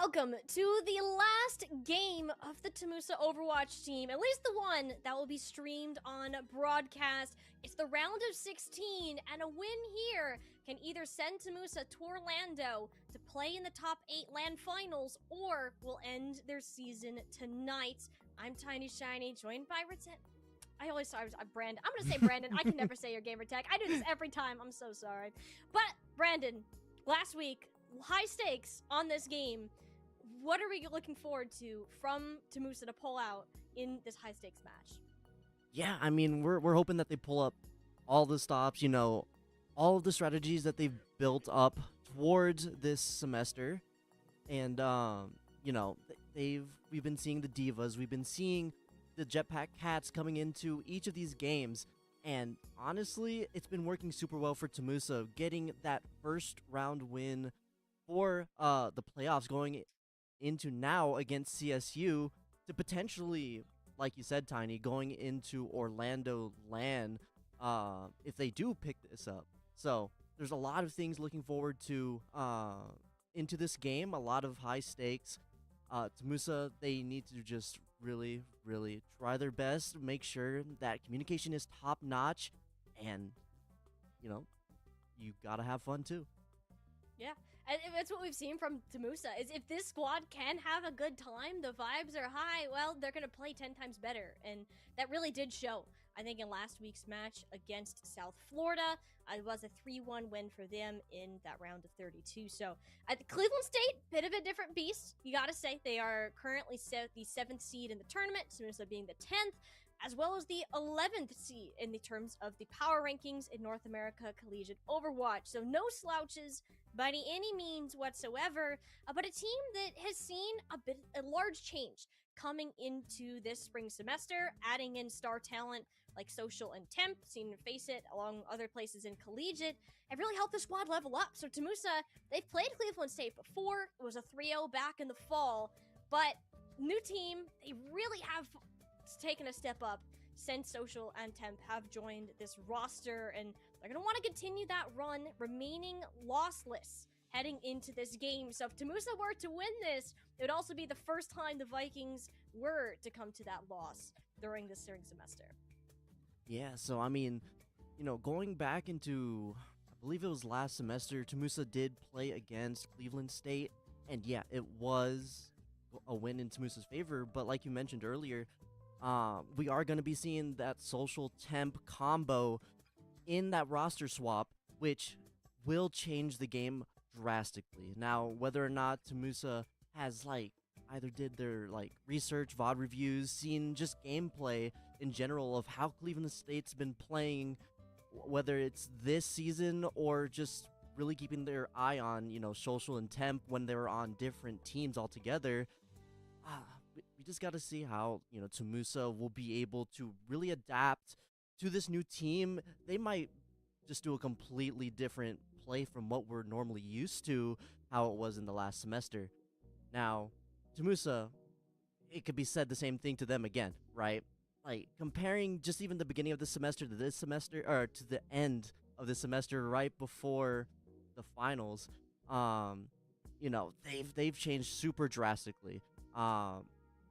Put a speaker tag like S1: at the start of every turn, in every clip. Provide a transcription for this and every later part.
S1: welcome to the last game of the TAMUSA Overwatch team, at least the one that will be streamed on broadcast. It's the round of 16, and a win here can either send TAMUSA to Orlando to play in the top 8 LAN finals, or will end their season tonight. I'm Tiny Shiny, joined by I'm gonna say Brandon. I can never say your gamer tag. I do this every time. I'm so sorry. But Brandon, last week, high stakes on this game. What are we looking forward to from TAMUSA to pull out in this high stakes match?
S2: Yeah, I mean, we're hoping that they pull up all the stops, all of the strategies that they've built up towards this semester. And we've been seeing the divas, we've been seeing the Jetpack Cats coming into each of these games. And honestly, it's been working super well for TAMUSA, getting that first round win for the playoffs, going into now against CSU to potentially, like you said, Tiny, going into Orlando LAN if they do pick this up. So there's a lot of things looking forward to into this game, a lot of high stakes. TAMUSA, they need to just really, really try their best, make sure that communication is top notch, and you gotta have fun too.
S1: Yeah, and that's what we've seen from TAMUSA, is if this squad can have a good time, the vibes are high, well, they're going to play 10 times better. And that really did show, I think, in last week's match against South Florida. It was a 3-1 win for them in that round of 32. So at Cleveland State, bit of a different beast. You got to say, they are currently the 7th seed in the tournament, TAMUSA being the 10th. As well as the 11th seed in the terms of the power rankings in North America Collegiate Overwatch. So no slouches by any means whatsoever, but a team that has seen a large change coming into this spring semester, adding in star talent like Social and Temp, seen Face It, along other places in Collegiate, have really helped the squad level up. So TAMUSA, they've played Cleveland State before. It was a 3-0 back in the fall, but new team, they really have taken a step up since Social and Temp have joined this roster, and they're going to want to continue that run, remaining lossless heading into this game. So if TAMUSA were to win this, it would also be the first time the Vikings were to come to that loss during this spring semester.
S2: Yeah, so I mean, going back into, I believe it was last semester, TAMUSA did play against Cleveland State, and yeah, it was a win in TAMUSA's favor, but like you mentioned earlier, we are going to be seeing that Social Temp combo in that roster swap, which will change the game drastically. Now, whether or not TAMUSA has either did their research, VOD reviews, seen just gameplay in general of how Cleveland State's been playing, whether it's this season or just really keeping their eye on, Social and Temp when they were on different teams altogether. We just got to see how, TAMUSA will be able to really adapt to this new team. They might just do a completely different play from what we're normally used to, how it was in the last semester. Now, TAMUSA, it could be said the same thing to them again, right? Comparing just even the beginning of the semester to this semester, or to the end of the semester right before the finals, they've changed super drastically.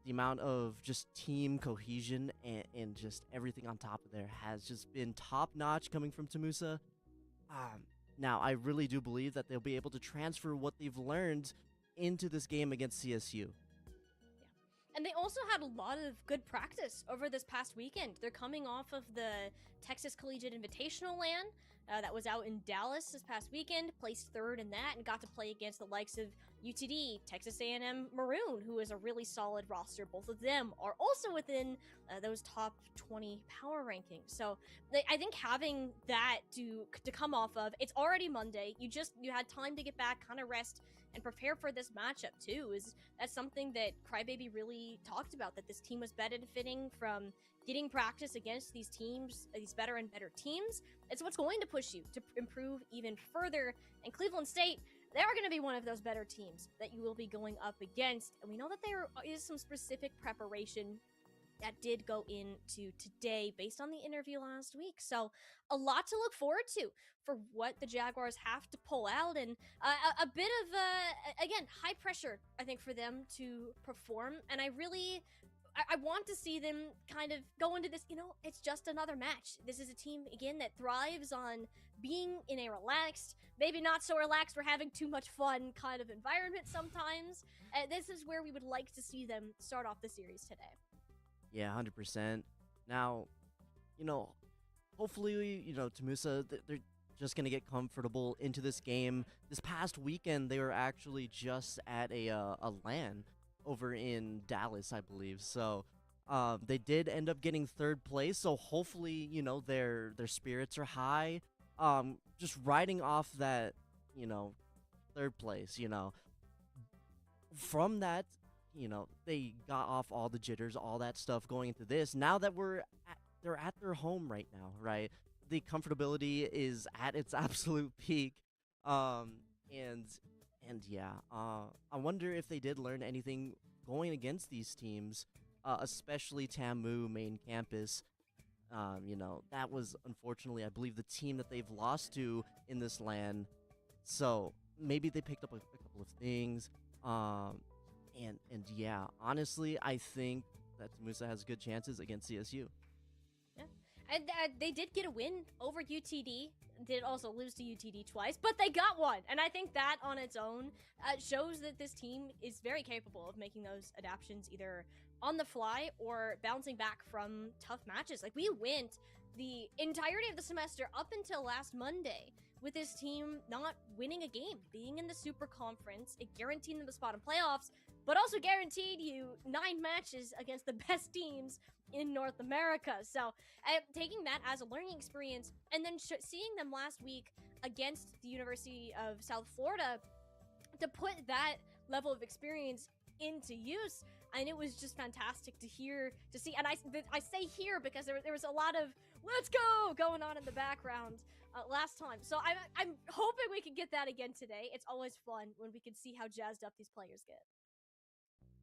S2: The amount of just team cohesion and just everything on top of there has just been top notch coming from TAMUSA. Now, I really do believe that they'll be able to transfer what they've learned into this game against CSU.
S1: And they also had a lot of good practice over this past weekend. They're coming off of the Texas Collegiate Invitational LAN that was out in Dallas this past weekend, placed 3rd in that, and got to play against the likes of UTD, Texas A&M Maroon, who is a really solid roster. Both of them are also within those top 20 power rankings. So I think having that to come off of, it's already Monday. You had time to get back, kind of rest, and prepare for this matchup too. That's something that Crybaby really talked about, that this team was benefiting from getting practice against these teams, these better and better teams. It's what's going to push you to improve even further. And Cleveland State, they are going to be one of those better teams that you will be going up against. And we know that there is some specific preparation that did go into today based on the interview last week. So a lot to look forward to for what the Jaguars have to pull out, and a bit of again, high pressure, I think, for them to perform. And I want to see them kind of go into this, it's just another match. This is a team, again, that thrives on being in a relaxed, maybe not so relaxed, we're having too much fun kind of environment sometimes. This is where we would like to see them start off the series today.
S2: Yeah, 100%. Now, hopefully, TAMUSA, they're just going to get comfortable into this game. This past weekend, they were actually just at a LAN over in Dallas, I believe. So they did end up getting third place. So hopefully, their spirits are high. Just riding off that, third place, from that, they got off all the jitters, all that stuff going into this. Now that they're at their home right now, right? The comfortability is at its absolute peak. And yeah, I wonder if they did learn anything going against these teams, especially TAMU main campus. That was unfortunately, I believe, the team that they've lost to in this LAN. So maybe they picked up a couple of things. And yeah, honestly, I think that TAMUSA has good chances against CSU.
S1: Yeah, and they did get a win over UTD. Did also lose to UTD twice, but they got one. And I think that on its own shows that this team is very capable of making those adaptations either on the fly or bouncing back from tough matches. Like, we went the entirety of the semester up until last Monday with this team not winning a game, being in the Superconference. It guaranteed them a spot in playoffs, but also guaranteed you 9 matches against the best teams in North America. So taking that as a learning experience, and then seeing them last week against the University of South Florida to put that level of experience into use, and it was just fantastic to see. And I say here because there was a lot of "let's go" going on in the background last time. So I'm hoping we can get that again today. It's always fun when we can see how jazzed up these players get.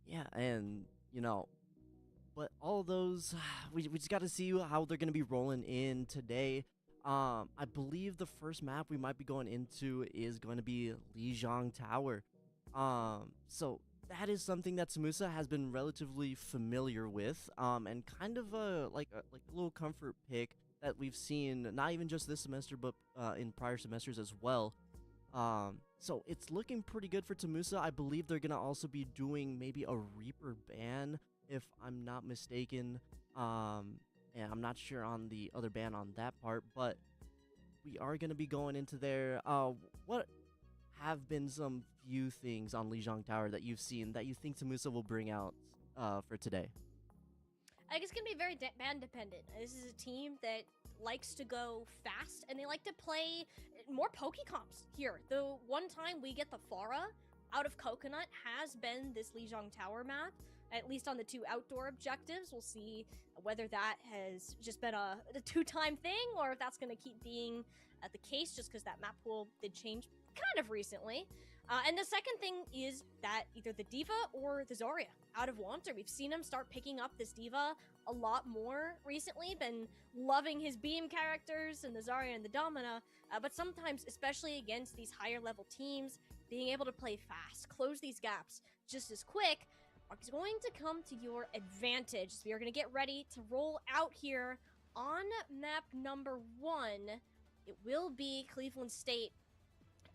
S2: Yeah, and but all those, we just got to see how they're going to be rolling in today. I believe the first map we might be going into is going to be Lijiang Tower. So that is something that TAMUSA has been relatively familiar with, and kind of like a little comfort pick that we've seen, not even just this semester, but in prior semesters as well. So it's looking pretty good for TAMUSA. I believe they're going to also be doing maybe a Reaper ban, if I'm not mistaken. And I'm not sure on the other ban on that part, but we are going to be going into there. What have been some few things on Lijiang Tower that you've seen that you think TAMUSA will bring out for today?
S1: I think it's going to be very band dependent. This is a team that likes to go fast, and they like to play more pokey comps here. The one time we get the Pharah out of Coconut has been this Lijiang Tower map, at least on the 2 outdoor objectives. We'll see whether that has just been a 2-time thing, or if that's going to keep being the case, just because that map pool did change kind of recently. And the second thing is that either the D.Va or the Zarya out of Wanter. We've seen him start picking up this D.Va a lot more recently, been loving his beam characters and the Zarya and the Domina, but sometimes, especially against these higher level teams, being able to play fast, close these gaps just as quick, is going to come to your advantage. So we are going to get ready to roll out here on map number 1. It will be Cleveland State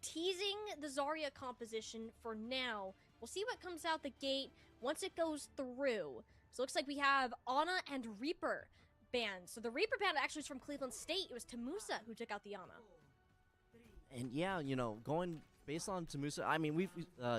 S1: teasing the Zarya composition for now. We'll see what comes out the gate once it goes through. So it looks like we have Ana and Reaper banned. So the Reaper ban actually is from Cleveland State. It was TAMUSA who took out the Ana.
S2: And yeah, going based on TAMUSA, I mean,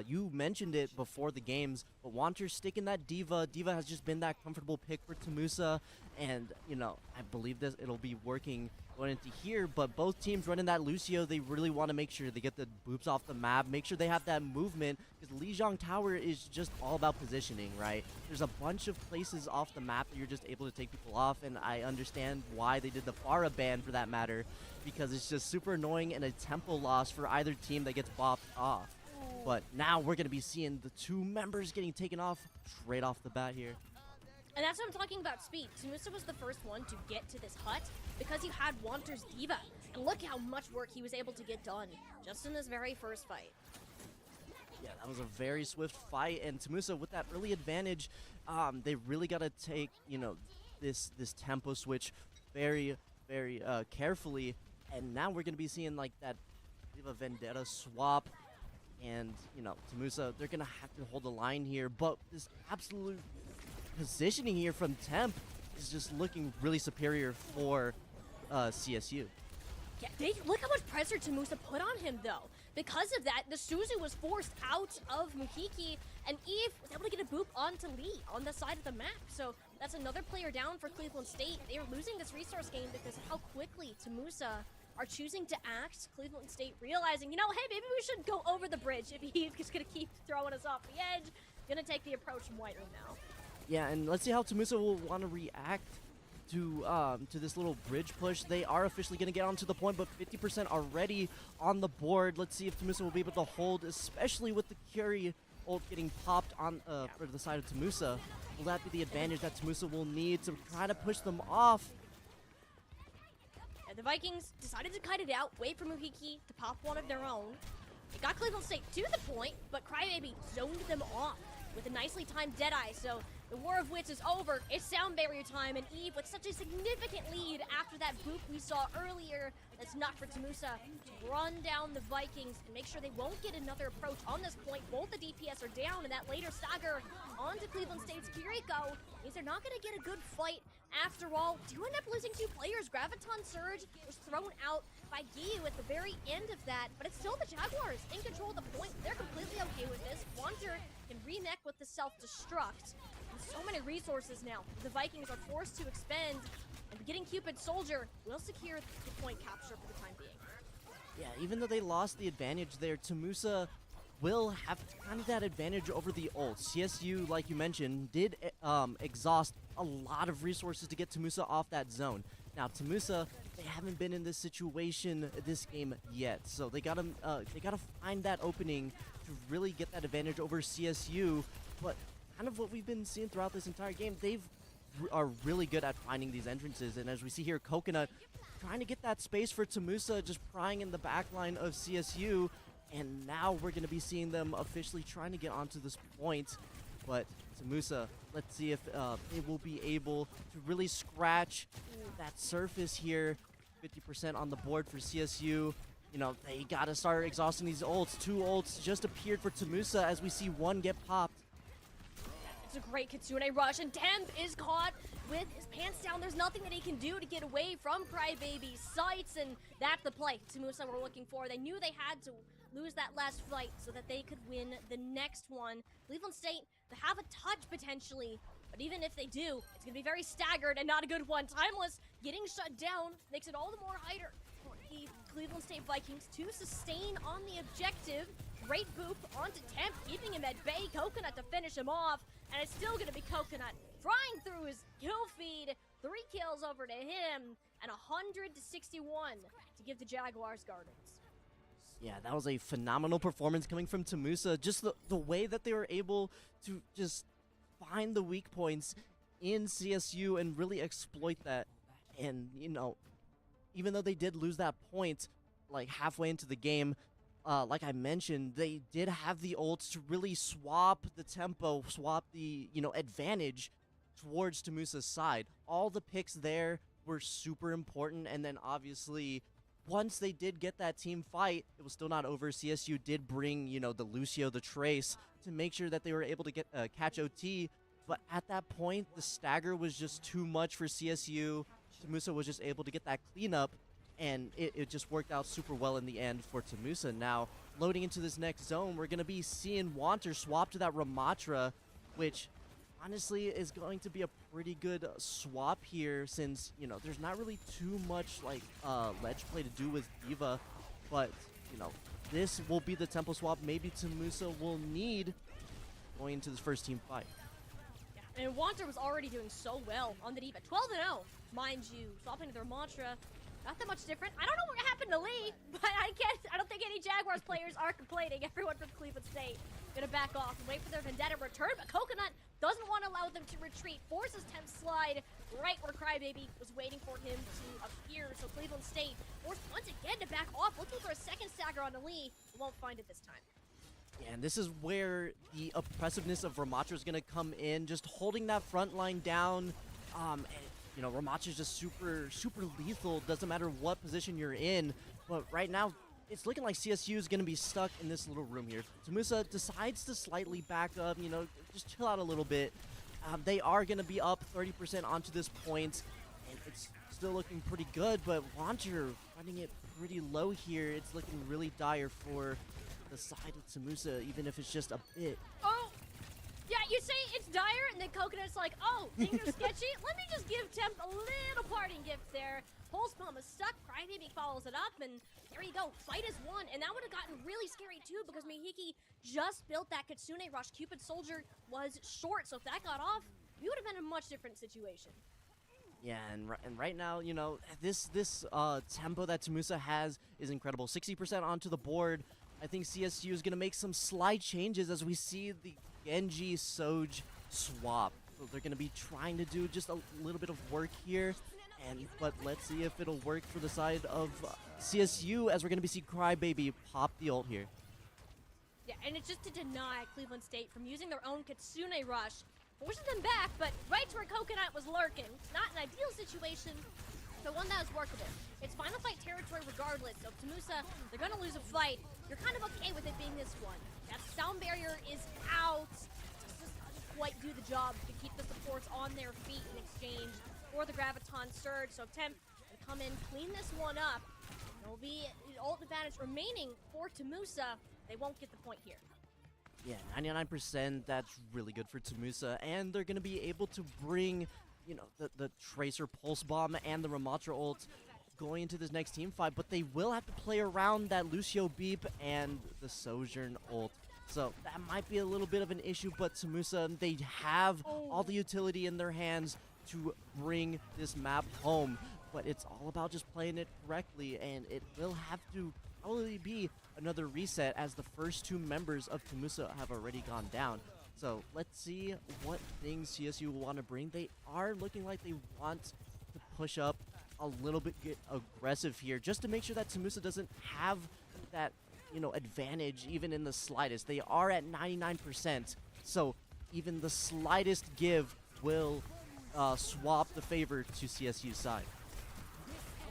S2: you mentioned it before the games, but Wanter's sticking that D.Va. D.Va has just been that comfortable pick for TAMUSA, and, I believe it'll be working going into here, but both teams running that Lucio, they really want to make sure they get the boops off the map, make sure they have that movement, because Lijiang Tower is just all about positioning, right? There's a bunch of places off the map that you're just able to take people off, and I understand why they did the Pharah ban for that matter, because it's just super annoying and a tempo loss for either team that gets bopped off. But now we're going to be seeing the 2 members getting taken off straight off the bat here.
S1: And that's what I'm talking about speed. TAMUSA was the first one to get to this hut because he had Wanter's Diva. And look how much work he was able to get done just in this very first fight.
S2: Yeah, that was a very swift fight, and TAMUSA with that early advantage, they really got to take, you know, this tempo switch very, very carefully. And now we're going to be seeing like that Diva Vendetta swap. And, you know, TAMUSA, they're going to have to hold the line here. But this absolute positioning here from Temp is just looking really superior for CSU.
S1: Yeah, look how much pressure TAMUSA put on him, though. Because of that, the Suzu was forced out of Muhiki, and Eve was able to get a boop onto Lee on the side of the map. So that's another player down for Cleveland State. They are losing this resource game because of how quickly TAMUSA are choosing to act. Cleveland State realizing, you know, hey, maybe we should go over the bridge if Eve is going to keep throwing us off the edge. Going to take the approach from White Room now.
S2: Yeah, and let's see how TAMUSA will want to react to this little bridge push. They are officially going to get onto the point, but 50% already on the board. Let's see if TAMUSA will be able to hold, especially with the Curie ult getting popped on for the side of TAMUSA. Will that be the advantage that TAMUSA will need to try to push them off?
S1: And the Vikings decided to kite it out, wait for Muhiki to pop one of their own. It got Cleveland State to the point, but Crybaby zoned them off with a nicely timed Deadeye, so the War of Wits is over. It's sound barrier time, and Eve with such a significant lead after that boop we saw earlier. That's not for TAMUSA to run down the Vikings and make sure they won't get another approach on this point. Both the DPS are down, and that later stagger onto Cleveland State's Kiriko means they're not going to get a good fight after all. Do end up losing 2 players. Graviton Surge was thrown out by Giyu at the very end of that, but it's still the Jaguars in control of the point. They're completely okay with this. Wanter can remech with the self-destruct. So many resources now. The Vikings are forced to expend, and getting Cupid Soldier will secure the point capture for the time being.
S2: Yeah, even though they lost the advantage there, TAMUSA will have kind of that advantage over the ult. CSU, like you mentioned, did exhaust a lot of resources to get TAMUSA off that zone. Now, TAMUSA, they haven't been in this situation this game yet, so they gotta find that opening to really get that advantage over CSU. But kind of what we've been seeing throughout this entire game, are really good at finding these entrances. And as we see here, Coconut trying to get that space for TAMUSA, just prying in the back line of CSU. And now we're going to be seeing them officially trying to get onto this point. But TAMUSA, let's see if they will be able to really scratch that surface here. 50% on the board for CSU. You know, they got to start exhausting these ults. 2 ults just appeared for TAMUSA as we see one get popped.
S1: It's a great Kitsune rush, and Temp is caught with his pants down. There's nothing that he can do to get away from Crybaby's sights, and that's the play TAMUSA were looking for. They knew they had to lose that last fight so that they could win the next one. Cleveland State, they have a touch potentially, but even if they do, it's going to be very staggered and not a good one. Timeless getting shut down makes it all the more harder for the Cleveland State Vikings to sustain on the objective. Great boop onto Temp, keeping him at bay. Coconut to finish him off, and it's still going to be Coconut flying through his kill feed. 3 kills over to him, and 100 to 61 to give the Jaguars Gardens.
S2: Yeah, that was a phenomenal performance coming from TAMUSA. Just the way that they were able to just find the weak points in CSU and really exploit that. And, you know, even though they did lose that point, like halfway into the game, like I mentioned, they did have the ults to really swap the tempo, swap the, advantage towards TAMUSA's side. All the picks there were super important, and then obviously, once they did get that team fight, it was still not over. CSU did bring, the Lucio, the Trace, to make sure that they were able to get catch OT, but at that point, the stagger was just too much for CSU. TAMUSA was just able to get that cleanup, and it just worked out super well in the end for TAMUSA. Now, loading into this next zone, we're going to be seeing Wanter swap to that Ramatra, which honestly is going to be a pretty good swap here since, there's not really too much, ledge play to do with Diva, but, this will be the tempo swap maybe TAMUSA will need going into this first team fight.
S1: Yeah, and Wanter was already doing so well on the Diva. 12-0, mind you, swapping to their Mantra. Not that much different. I don't know what happened to Lee, but I don't think any Jaguars players are complaining. Everyone from Cleveland State gonna back off and wait for their Vendetta return, but Coconut doesn't want to allow them to retreat, forces Temp slide right where Crybaby was waiting for him to appear. So Cleveland State forced once again to back off, looking for a second stagger on Ali. Won't find it this time.
S2: Yeah, and this is where the oppressiveness of Ramatra is going to come in, just holding that front line down. And, you know, Ramatra is just super lethal, doesn't matter what position you're in. But right now, it's looking like CSU is going to be stuck in this little room here. TAMUSA decides to slightly back up, you know, just chill out a little bit. They are going to be up 30% onto this point, and it's still looking pretty good, but Wanter running it pretty low here. It's looking really dire for the side of TAMUSA, even if it's just a bit.
S1: Oh! Yeah, you say it's dire, and then Coconut's like, oh, things are sketchy? Let me just give Temp a little parting gift there. Pulse Bomb is stuck, Crybaby follows it up, and there you go, fight is won. And that would have gotten really scary too, because Mihiki just built that Kitsune Rush. Cupid Soldier was short, so if that got off, we would have been in a much different situation.
S2: Yeah, and right now, you know, this tempo that TAMUSA has is incredible. 60% onto the board. I think CSU is going to make some slight changes as we see the Genji Soj swap. So they're going to be trying to do just a little bit of work here. But let's see if it'll work for the side of CSU, as we're going to be seeing Crybaby pop the ult here.
S1: Yeah, and it's just to deny Cleveland State from using their own Kitsune Rush. Forces them back, but right to where Coconut was lurking. Not an ideal situation, but one that was workable. It's final fight territory regardless, so TAMUSA, they're gonna lose a fight. You're kind of okay with it being this one. That sound barrier is out. Just doesn't quite do the job to keep the supports on their feet in exchange for the Graviton Surge. So Temp can come in, clean this one up. There'll be an ult advantage remaining for TAMUSA. They won't get the point here.
S2: Yeah, 99%, that's really good for TAMUSA, and they're going to be able to bring, you know, the Tracer Pulse Bomb and the Ramatra ult going into this next team fight, but they will have to play around that Lucio Beep and the Sojourn ult. So that might be a little bit of an issue, but TAMUSA, they have all the utility in their hands to bring this map home, but it's all about just playing it correctly, and it will have to probably be another reset as the first two members of TAMUSA have already gone down. So let's see what things CSU will want to bring. They are looking like they want to push up a little bit, get aggressive here, just to make sure that TAMUSA doesn't have that, you know, advantage even in the slightest. They are at 99%, so even the slightest give will swap the favor to CSU's side.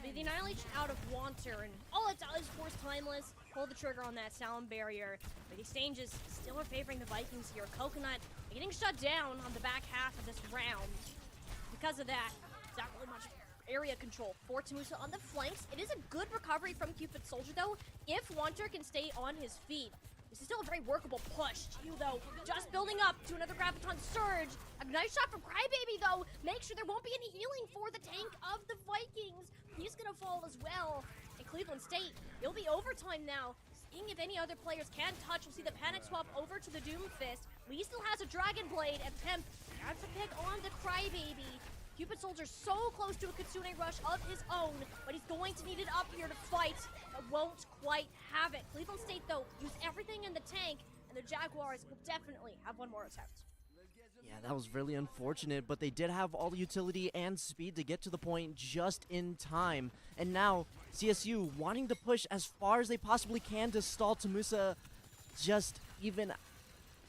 S1: The annihilation out of Wanter, and all it does is force Timeless, pull the trigger on that sound barrier. But the exchanges still are favoring the Vikings here. Coconut getting shut down on the back half of this round. Because of that, it's not really much area control for TAMUSA on the flanks. It is a good recovery from Cupid Soldier though, if Wanter can stay on his feet. This is still a very workable push. You though, just building up to another Graviton Surge. A nice shot from Crybaby though. Make sure there won't be any healing for the tank of the Vikings. He's gonna fall as well. And Cleveland State, it'll be overtime now. Seeing if any other players can touch. We'll see the panic swap over to the Doomfist. Lee still has a Dragon Blade. Attempt has to pick on the Crybaby. Cupid Soldier so close to a Kitsune Rush of his own, but he's going to need it up here to fight. But won't quite have it. Cleveland State, though, use everything in the tank, and the Jaguars will definitely have one more attempt.
S2: Yeah, that was really unfortunate, but they did have all the utility and speed to get to the point just in time. And now, CSU wanting to push as far as they possibly can to stall TAMUSA. Just even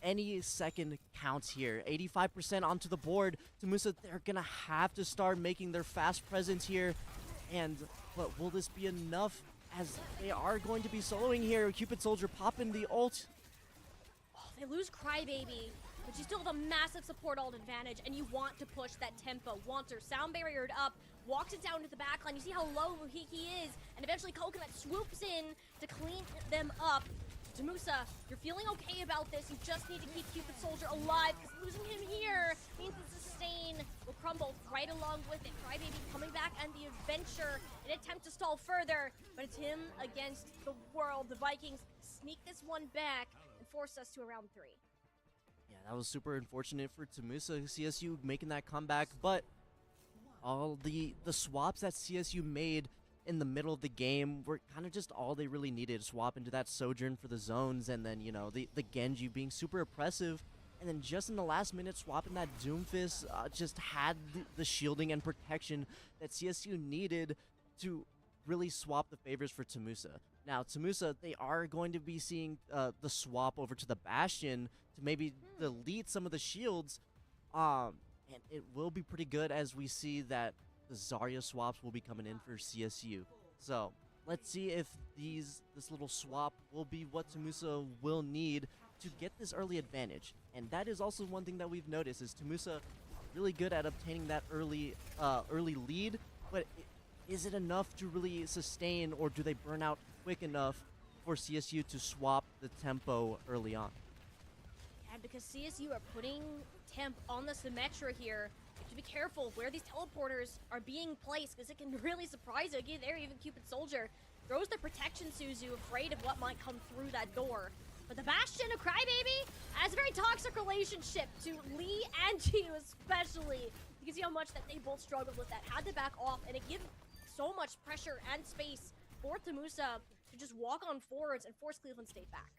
S2: any second counts here. 85% onto the board. TAMUSA, they're gonna have to start making their fast presence here. But will this be enough, as they are going to be soloing here? Cupid Soldier popping the ult.
S1: Oh, they lose Crybaby, but you still have a massive support ult advantage, and you want to push that tempo. Wanter, sound barriered up, walks it down to the backline. You see how low Muhiki is, and eventually Coconut swoops in to clean them up. TAMUSA, you're feeling okay about this. You just need to keep Cupid Soldier alive, because losing him here means the sustain will crumble right along with it. Crybaby coming back and the adventure, an attempt to stall further, but it's him against the world. The Vikings sneak this one back and force us to a round 3.
S2: Yeah, that was super unfortunate for TAMUSA. CSU making that comeback, but all the swaps that CSU made in the middle of the game were kind of just all they really needed. Swap into that Sojourn for the zones, and then, you know, the Genji being super oppressive. and then just in the last minute swapping that Doomfist just had the shielding and protection that CSU needed to really swap the favors for TAMUSA. Now, TAMUSA, they are going to be seeing the swap over to the Bastion to maybe delete some of the shields, and it will be pretty good as we see that the Zarya swaps will be coming in for CSU. So, let's see if this little swap will be what TAMUSA will need to get this early advantage. And that is also one thing that we've noticed is TAMUSA really good at obtaining that early lead, but is it enough to really sustain, or do they burn out quick enough for CSU to swap the tempo early on?
S1: Yeah, because CSU are putting temp on the Symmetra here. You have to be careful where these teleporters are being placed, because it can really surprise you. Again, there, even Cupid Soldier throws the protection Suzu, afraid of what might come through that door. But the Bastion of Crybaby has a very toxic relationship to Lee and Gio especially. You can see how much that they both struggled with that. Had to back off, and it gives so much pressure and space for TAMUSA to just walk on forwards and force Cleveland State back.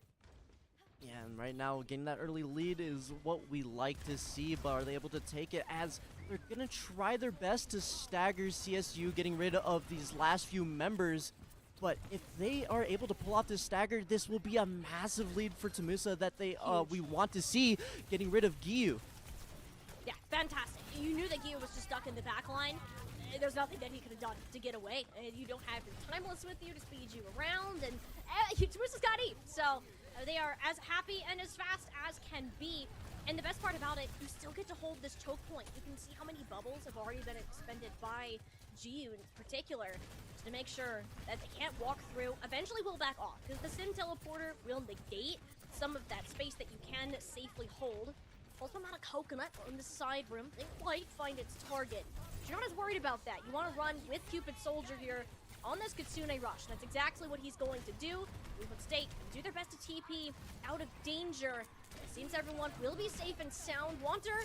S2: Yeah, and right now getting that early lead is what we like to see, but are they able to take it as they're going to try their best to stagger CSU, getting rid of these last few members. But if they are able to pull off this stagger, this will be a massive lead for TAMUSA that we want to see, getting rid of Giyu.
S1: Yeah, fantastic. You knew that Giyu was just stuck in the back line. There's nothing that he could have done to get away. You don't have your Timeless with you to speed you around, and TAMUSA's got E. So they are as happy and as fast as can be. And the best part about it, you still get to hold this choke point. You can see how many bubbles have already been expended by Giyu in particular, to make sure that they can't walk through. Eventually we'll back off, because the Sim Teleporter will negate some of that space that you can safely hold. Also, I'm out of coconut in the side room. They might find its target. But you're not as worried about that. You want to run with Cupid Soldier here on this Kitsune rush. That's exactly what he's going to do. Cleveland State do their best to TP out of danger. It seems everyone will be safe and sound. Wanter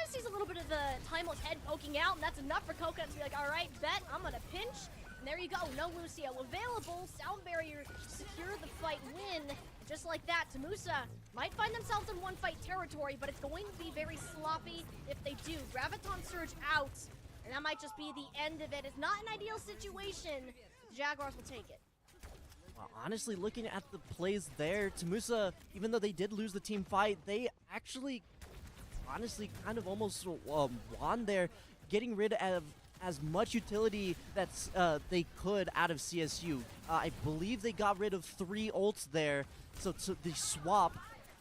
S1: sees a little bit of the Timeless head poking out, and that's enough for Coconut to be like, all right, bet, I'm going to pinch. And there you go, no Lucio available. Sound Barrier secure the fight win. Just like that, TAMUSA might find themselves in one fight territory, but it's going to be very sloppy if they do. Graviton Surge out, and that might just be the end of it. It's not an ideal situation. The Jaguars will take it.
S2: Well, honestly, looking at the plays there, TAMUSA, even though they did lose the team fight, they actually, honestly, kind of almost won there, getting rid of as much utility that they could out of CSU. I believe they got rid of 3 ults there, so the swap,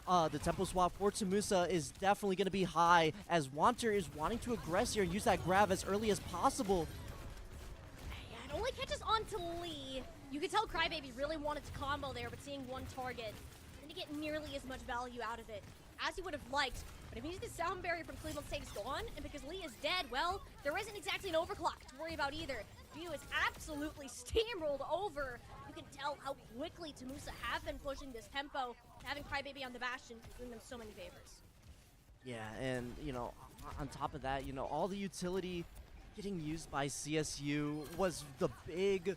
S2: the tempo swap for TAMUSA is definitely going to be high, as Wanter is wanting to aggress here and use that grab as early as possible.
S1: Yeah, it only catches on to Lee. You could tell Crybaby really wanted to combo there, but seeing one target, didn't get nearly as much value out of it as he would have liked. But if he's the Sound Barrier from Cleveland State is gone, and because Lee is dead, well, there isn't exactly an overclock to worry about either. Giyu is absolutely steamrolled over. You can tell how quickly TAMUSA have been pushing this tempo, having Crybaby on the Bastion, doing them so many favors.
S2: Yeah, and, you know, on top of that, you know, all the utility getting used by CSU was the big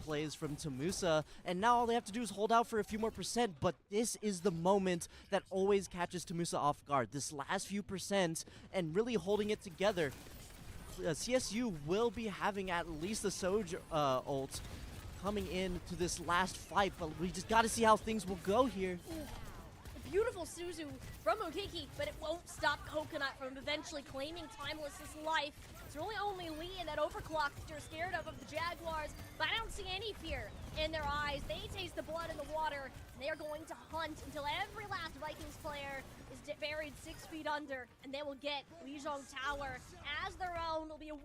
S2: plays from TAMUSA, and now all they have to do is hold out for a few more percent, but this is the moment that always catches TAMUSA off guard, this last few percent, and really holding it together. CSU will be having at least the Soj ult coming into this last fight, but we just gotta see how things will go here.
S1: A beautiful Suzu from Okiki, but it won't stop Coconut from eventually claiming Timeless's life. It's really only Lee and that overclock that you're scared of the Jaguars, but I don't see any fear in their eyes. They taste the blood in the water, and they are going to hunt until every last Vikings player is buried 6 feet under, and they will get Lijiang Tower as their own. It'll be a 1-0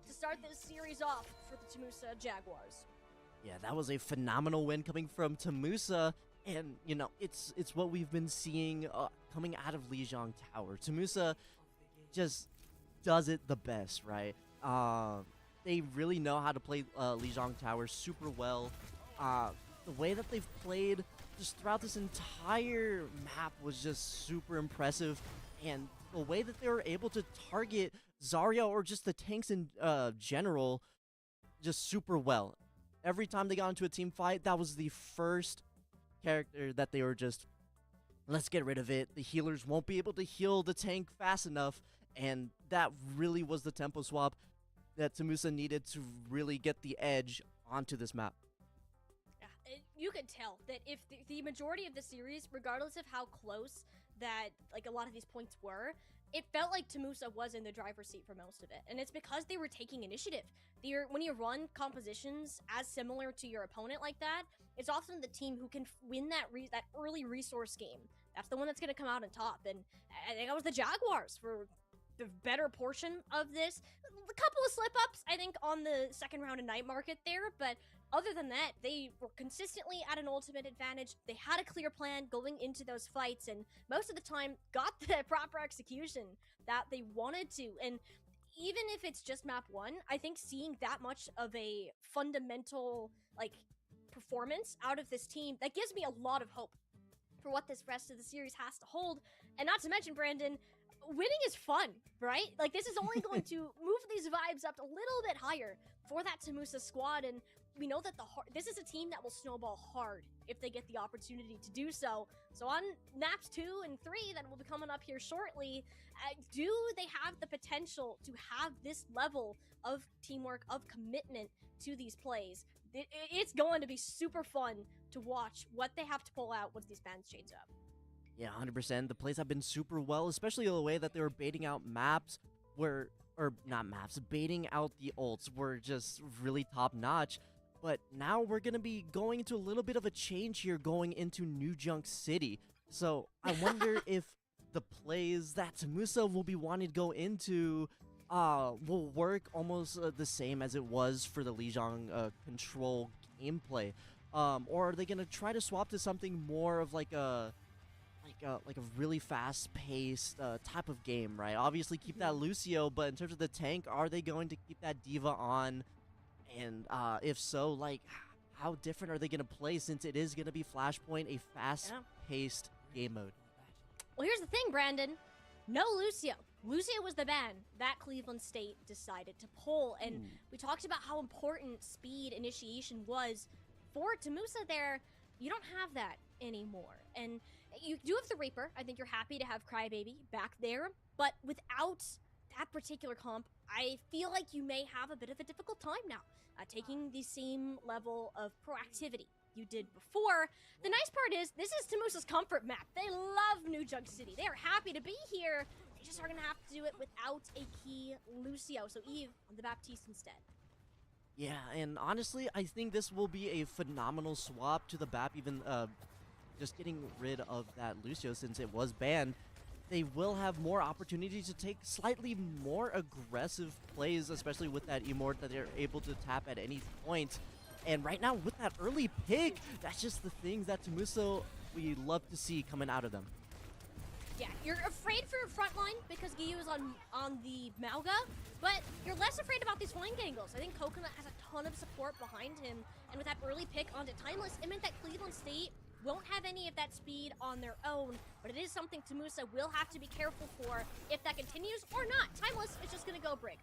S1: to start this series off for the TAMUSA Jaguars.
S2: Yeah, that was a phenomenal win coming from TAMUSA, and, you know, it's what we've been seeing coming out of Lijiang Tower. TAMUSA just does it the best, right? They really know how to play Lijiang Tower super well. The way that they've played just throughout this entire map was just super impressive, and the way that they were able to target Zarya or just the tanks in general just super well. Every time they got into a team fight, that was the first character that they were just let's get rid of it. The healers won't be able to heal the tank fast enough, and that really was the tempo swap that TAMUSA needed to really get the edge onto this map.
S1: You could tell that if the majority of the series, regardless of how close that like a lot of these points were, it felt like TAMUSA was in the driver's seat for most of it, and it's because they were taking initiative. When you run compositions as similar to your opponent like that, it's often the team who can win that early resource game. That's the one that's going to come out on top, and I think that was the Jaguars for the better portion of this. A couple of slip-ups, I think, on the second round of Night Market there, but other than that, they were consistently at an ultimate advantage. They had a clear plan going into those fights, and most of the time got the proper execution that they wanted to. And even if it's just map 1, I think seeing that much of a fundamental, like, performance out of this team, that gives me a lot of hope for what this rest of the series has to hold. And not to mention, Brandon, winning is fun, right? Like, this is only going to move these vibes up a little bit higher for that TAMUSA squad, and we know that this is a team that will snowball hard if they get the opportunity to do so. So on maps 2 and 3 that will be coming up here shortly, do they have the potential to have this level of teamwork, of commitment to these plays? It's going to be super fun to watch what they have to pull out once these bans change up.
S2: Yeah, 100%. The plays have been super well, especially the way that they were baiting out maps baiting out the ults were just really top notch. But now we're going to be going into a little bit of a change here going into New Junk City. So I wonder if the plays that TAMUSA will be wanting to go into will work almost the same as it was for the Lijiang control gameplay. Or are they going to try to swap to something more of like a really fast-paced type of game, right? Obviously keep that Lucio, but in terms of the tank, are they going to keep that D.Va on? And if so, like, how different are they going to play, since it is going to be Flashpoint, a fast-paced game mode?
S1: Well, here's the thing, Brandon. No Lucio. Lucio was the ban that Cleveland State decided to pull, and we talked about how important speed initiation was for TAMUSA there. You don't have that anymore, and you do have the Reaper. I think you're happy to have Crybaby back there, but without that particular comp, I feel like you may have a bit of a difficult time now, taking the same level of proactivity you did before. The nice part is, this is TAMUSA's comfort map. They love New Junk City. They are happy to be here. They just are going to have to do it without a key Lucio, so Eve on the Baptiste instead.
S2: Yeah, and honestly, I think this will be a phenomenal swap to the BAP, even just getting rid of that Lucio since it was banned. They will have more opportunities to take slightly more aggressive plays, especially with that Immort that they're able to tap at any point. And right now, with that early pick, that's just the things that TAMUSA we love to see coming out of them.
S1: Yeah, you're afraid for your front line because Giyu is on the Mauga, but you're less afraid about these flank angles. I think Coconut has a ton of support behind him, and with that early pick onto Timeless, it meant that Cleveland State won't have any of that speed on their own, but it is something TAMUSA will have to be careful for if that continues or not. Timeless is just going to go Brig.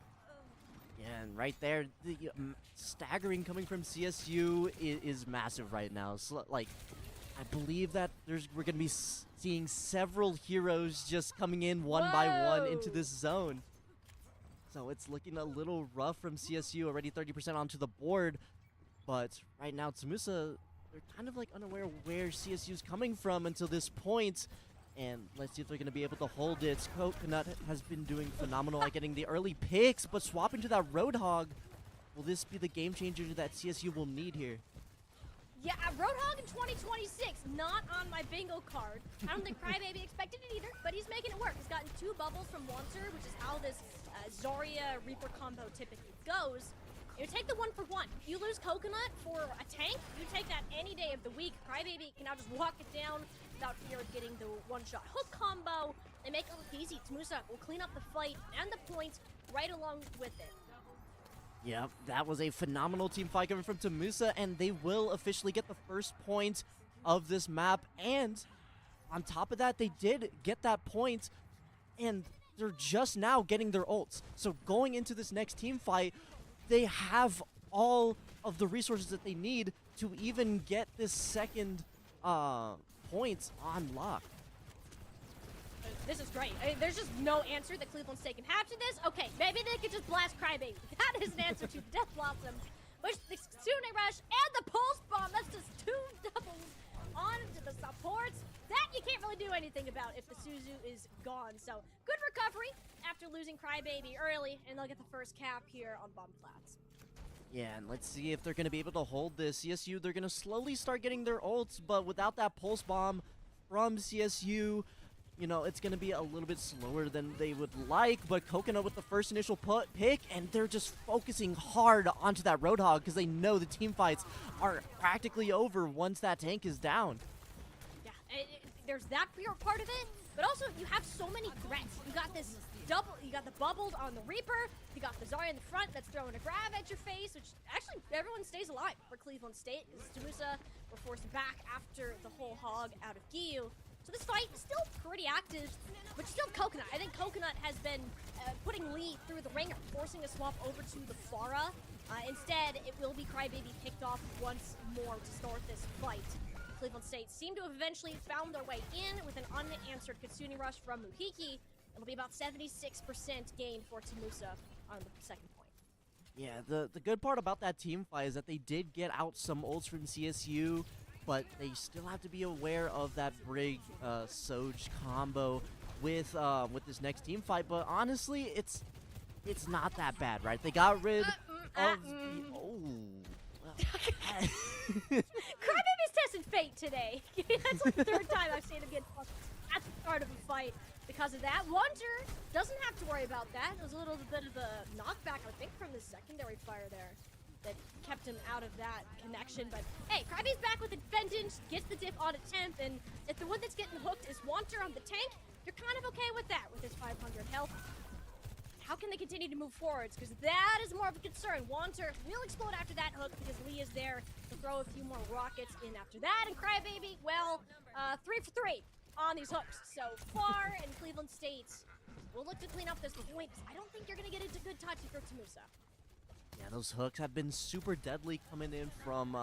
S2: Yeah, and right there, the staggering coming from CSU is massive right now. So, like, I believe that we're going to be seeing several heroes just coming in one by one into this zone. So it's looking a little rough from CSU, already 30% onto the board. But right now, TAMUSA, they're kind of like unaware where CSU is coming from until this point. And let's see if they're going to be able to hold it. Coconut has been doing phenomenal at getting the early picks, but swapping to that Roadhog. Will this be the game changer that CSU will need here?
S1: Yeah, Roadhog in 2026, not on my bingo card. I don't think Crybaby expected it either, but he's making it work. He's gotten 2 bubbles from Wanter, which is how this Zarya Reaper combo typically goes. You take the 1-for-1. You lose Coconut for a tank, you take that any day of the week. Crybaby can now just walk it down without fear of getting the one-shot hook combo. They make it look easy. TAMUSA will clean up the fight and the points right along with it.
S2: Yeah, that was a phenomenal team fight coming from TAMUSA, and they will officially get the first point of this map. And on top of that, they did get that point, and they're just now getting their ults. So going into this next team fight, they have all of the resources that they need to even get this second point on lock.
S1: This is great. There's just no answer that Cleveland State can have to this. Okay, maybe they could just blast Crybaby. That is an answer to Death Blossom. Which the Kitsune Rush and the Pulse Bomb, that's just 2 doubles onto the supports. That you can't really do anything about if the Suzu is gone. So, good recovery after losing Crybaby early, and they'll get the first cap here on Bomb Flats.
S2: Yeah, and let's see if they're going to be able to hold this. CSU, they're going to slowly start getting their ults, but without that Pulse Bomb from CSU, you know, it's going to be a little bit slower than they would like, but Coconut with the first initial pick, and they're just focusing hard onto that Roadhog because they know the team fights are practically over once that tank is down.
S1: Yeah, there's that part of it, but also you have so many threats. You got this double, you got the bubbled on the Reaper, you got the Zarya in the front that's throwing a grab at your face, which actually everyone stays alive for Cleveland State. TAMUSA were forced back after the whole hog out of Giyu. So this fight is still pretty active, but still Coconut. I think Coconut has been putting Lee through the ringer, forcing a swap over to the Pharah. Instead, it will be Crybaby picked off once more to start this fight. Cleveland State seem to have eventually found their way in with an unanswered Kitsune Rush from Muhiki. It'll be about 76% gain for TAMUSA on the second point.
S2: Yeah, the good part about that team fight is that they did get out some ults from CSU, but they still have to be aware of that Brig Soj combo with this next team fight. But honestly, it's not that bad, right? They got rid of
S1: Crybaby's testing fate today. That's like the 3rd time I've seen him get fucked at the start of a fight because of that. Wonder doesn't have to worry about that. It was a little bit of a knockback, I think, from the secondary fire there that kept him out of that connection. But hey, Crybaby's back with a vengeance, gets the diff on a 10th, and if the one that's getting hooked is Wanter on the tank, you're kind of okay with that with his 500 health. How can they continue to move forwards? Because that is more of a concern. Wanter will explode after that hook because Lee is there to throw a few more rockets in after that. And Crybaby, well, 3 for 3 on these hooks so far. And Cleveland State will look to clean up this point. I don't think you're going to get into good touch for TAMUSA.
S2: Yeah, those hooks have been super deadly coming in from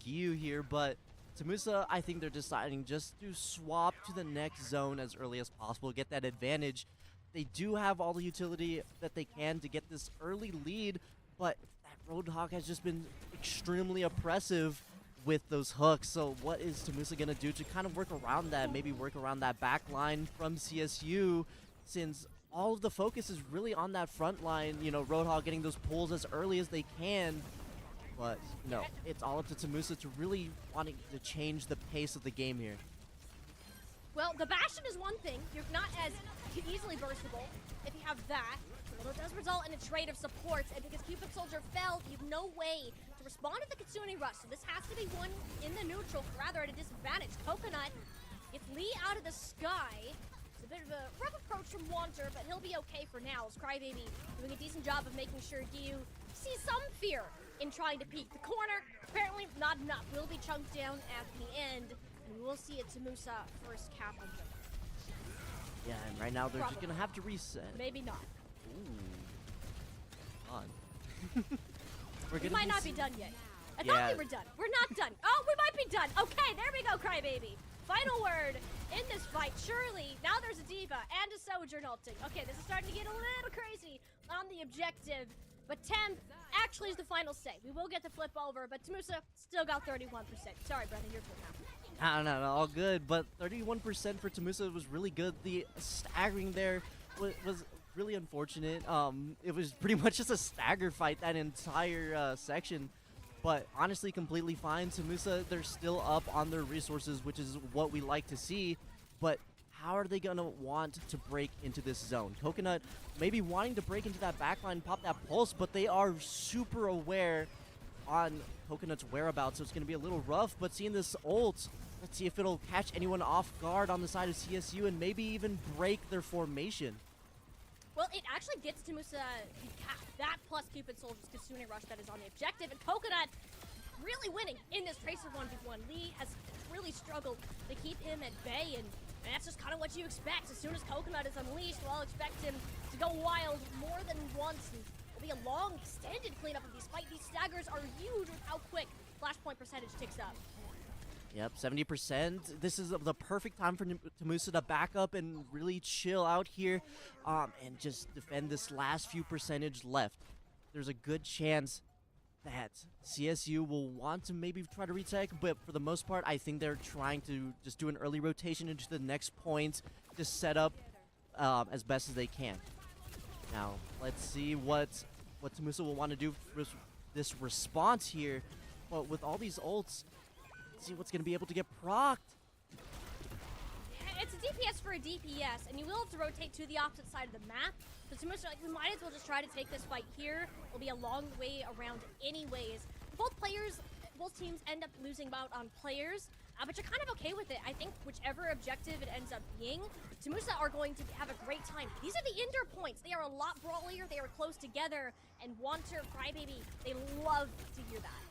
S2: Giyu here, but TAMUSA, I think they're deciding just to swap to the next zone as early as possible, get that advantage. They do have all the utility that they can to get this early lead, but that Roadhog has just been extremely oppressive with those hooks. So what is TAMUSA going to do to kind of work around that, maybe work around that back line from CSU, since all of the focus is really on that front line, you know, Roadhog getting those pulls as early as they can. But no, it's all up to TAMUSA to really wanting to change the pace of the game here.
S1: Well, the Bastion is one thing. You're not as easily burstable if you have that. Although it does result in a trade of supports, and because Cupid Soldier fell, you have no way to respond to the Kitsune Rush. So this has to be one in the neutral, rather at a disadvantage. Coconut gets Lee out of the sky. It's a bit of a rough approach from Wanter, but he'll be okay for now. As Crybaby doing a decent job of making sure Giyu sees some fear in trying to peek the corner. Apparently not enough. Will be chunked down at the end. And we will see a TAMUSA first cap on Jump.
S2: Yeah, and right now they're just going to have to reset.
S1: Maybe not.
S2: Ooh. On.
S1: We might not be done yet. I thought we were done. We're not done. Oh, we might be done. Okay, there we go, Crybaby. Final word in this fight. Surely, now there's a Diva and a Sojourn ulting. Okay, this is starting to get a little crazy on the objective. But 10 actually is the final say. We will get the flip over, but TAMUSA still got 31%. Sorry, Brennan, your turn now.
S2: No, all good, but 31% for TAMUSA was really good. The staggering there was really unfortunate. It was pretty much just a stagger fight that entire section, but honestly completely fine. TAMUSA, they're still up on their resources, which is what we like to see, but how are they gonna want to break into this zone? Coconut maybe wanting to break into that backline, pop that pulse, but they are super aware on Coconut's whereabouts, so it's gonna be a little rough, but seeing this ult, let's see if it'll catch anyone off guard on the side of CSU and maybe even break their formation.
S1: Well, it actually gets TAMUSA that plus Cupid Soldier's Kitsune Rush that is on the objective, and Coconut really winning in this Tracer 1v1. Lee has really struggled to keep him at bay, and that's just kind of what you expect. As soon as Coconut is unleashed, we'll expect him to go wild more than once, and it'll be a long, extended cleanup of these fights. These staggers are huge with how quick Flashpoint percentage ticks up.
S2: Yep, 70%. This is the perfect time for TAMUSA to back up and really chill out here, and just defend this last few percentage left. There's a good chance that CSU will want to maybe try to retake, but for the most part, I think they're trying to just do an early rotation into the next point, just set up as best as they can. Now, let's see what TAMUSA will want to do for this response here, but with all these ults, see what's going to be able to get procced.
S1: It's a DPS for a DPS, and you will have to rotate to the opposite side of the map. So TAMUSA, like, we might as well just try to take this fight here. It'll be a long way around anyways. Both teams end up losing out on players, but you're kind of okay with it. I think whichever objective it ends up being, TAMUSA are going to have a great time. These are the Ender points. They are a lot brawlier. They are close together, and Wanter, Crybaby, they love to hear that.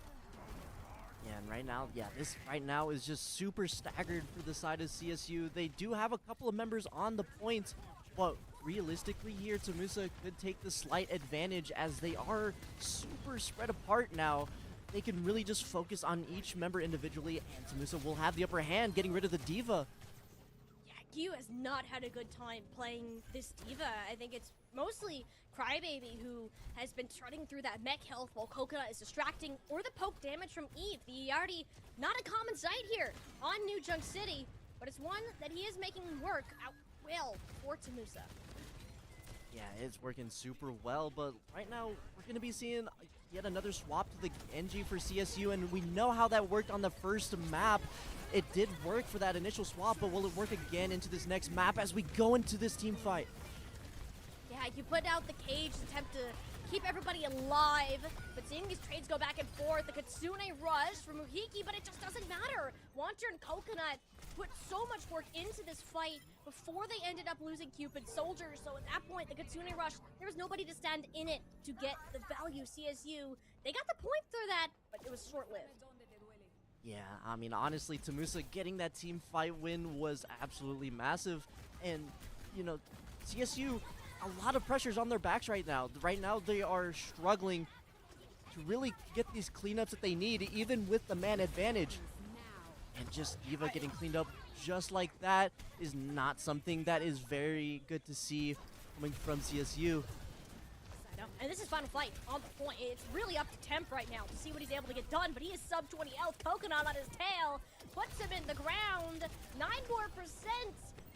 S2: Yeah, and right now, this right now is just super staggered for the side of CSU. They do have a couple of members on the point, but realistically here, TAMUSA could take the slight advantage as they are super spread apart now. They can really just focus on each member individually, and TAMUSA will have the upper hand, getting rid of the D.Va.
S1: Yeah, Q has not had a good time playing this D.Va. I think it's mostly Crybaby who has been trotting through that mech health while Coconut is distracting, or the poke damage from Eve. The already not a common sight here on New Junk City, but it's one that he is making work out well for TAMUSA.
S2: Yeah, it's working super well, but right now we're going to be seeing yet another swap to the NG for CSU, and we know how that worked on the first map. It did work for that initial swap, but will it work again into this next map as we go into this team fight?
S1: Yeah, you put out the cage to attempt to keep everybody alive, but seeing these trades go back and forth, the Kitsune rush from Muhiki, but it just doesn't matter. Wanter and Coconut put so much work into this fight before they ended up losing Cupid Soldiers, so at that point, the Kitsune rush, there was nobody to stand in it to get the value. CSU, they got the point through that, but it was short-lived.
S2: Yeah, I mean, honestly, TAMUSA getting that team fight win was absolutely massive, and, you know, CSU, a lot of pressures on their backs right now. Right now, they are struggling to really get these cleanups that they need, even with the man advantage. And just D.Va getting cleaned up just like that is not something that is very good to see coming from CSU.
S1: And this is final fight on the point. It's really up to Temp right now to see what he's able to get done, but he is sub 20 health. Coconut on his tail puts him in the ground. 9% more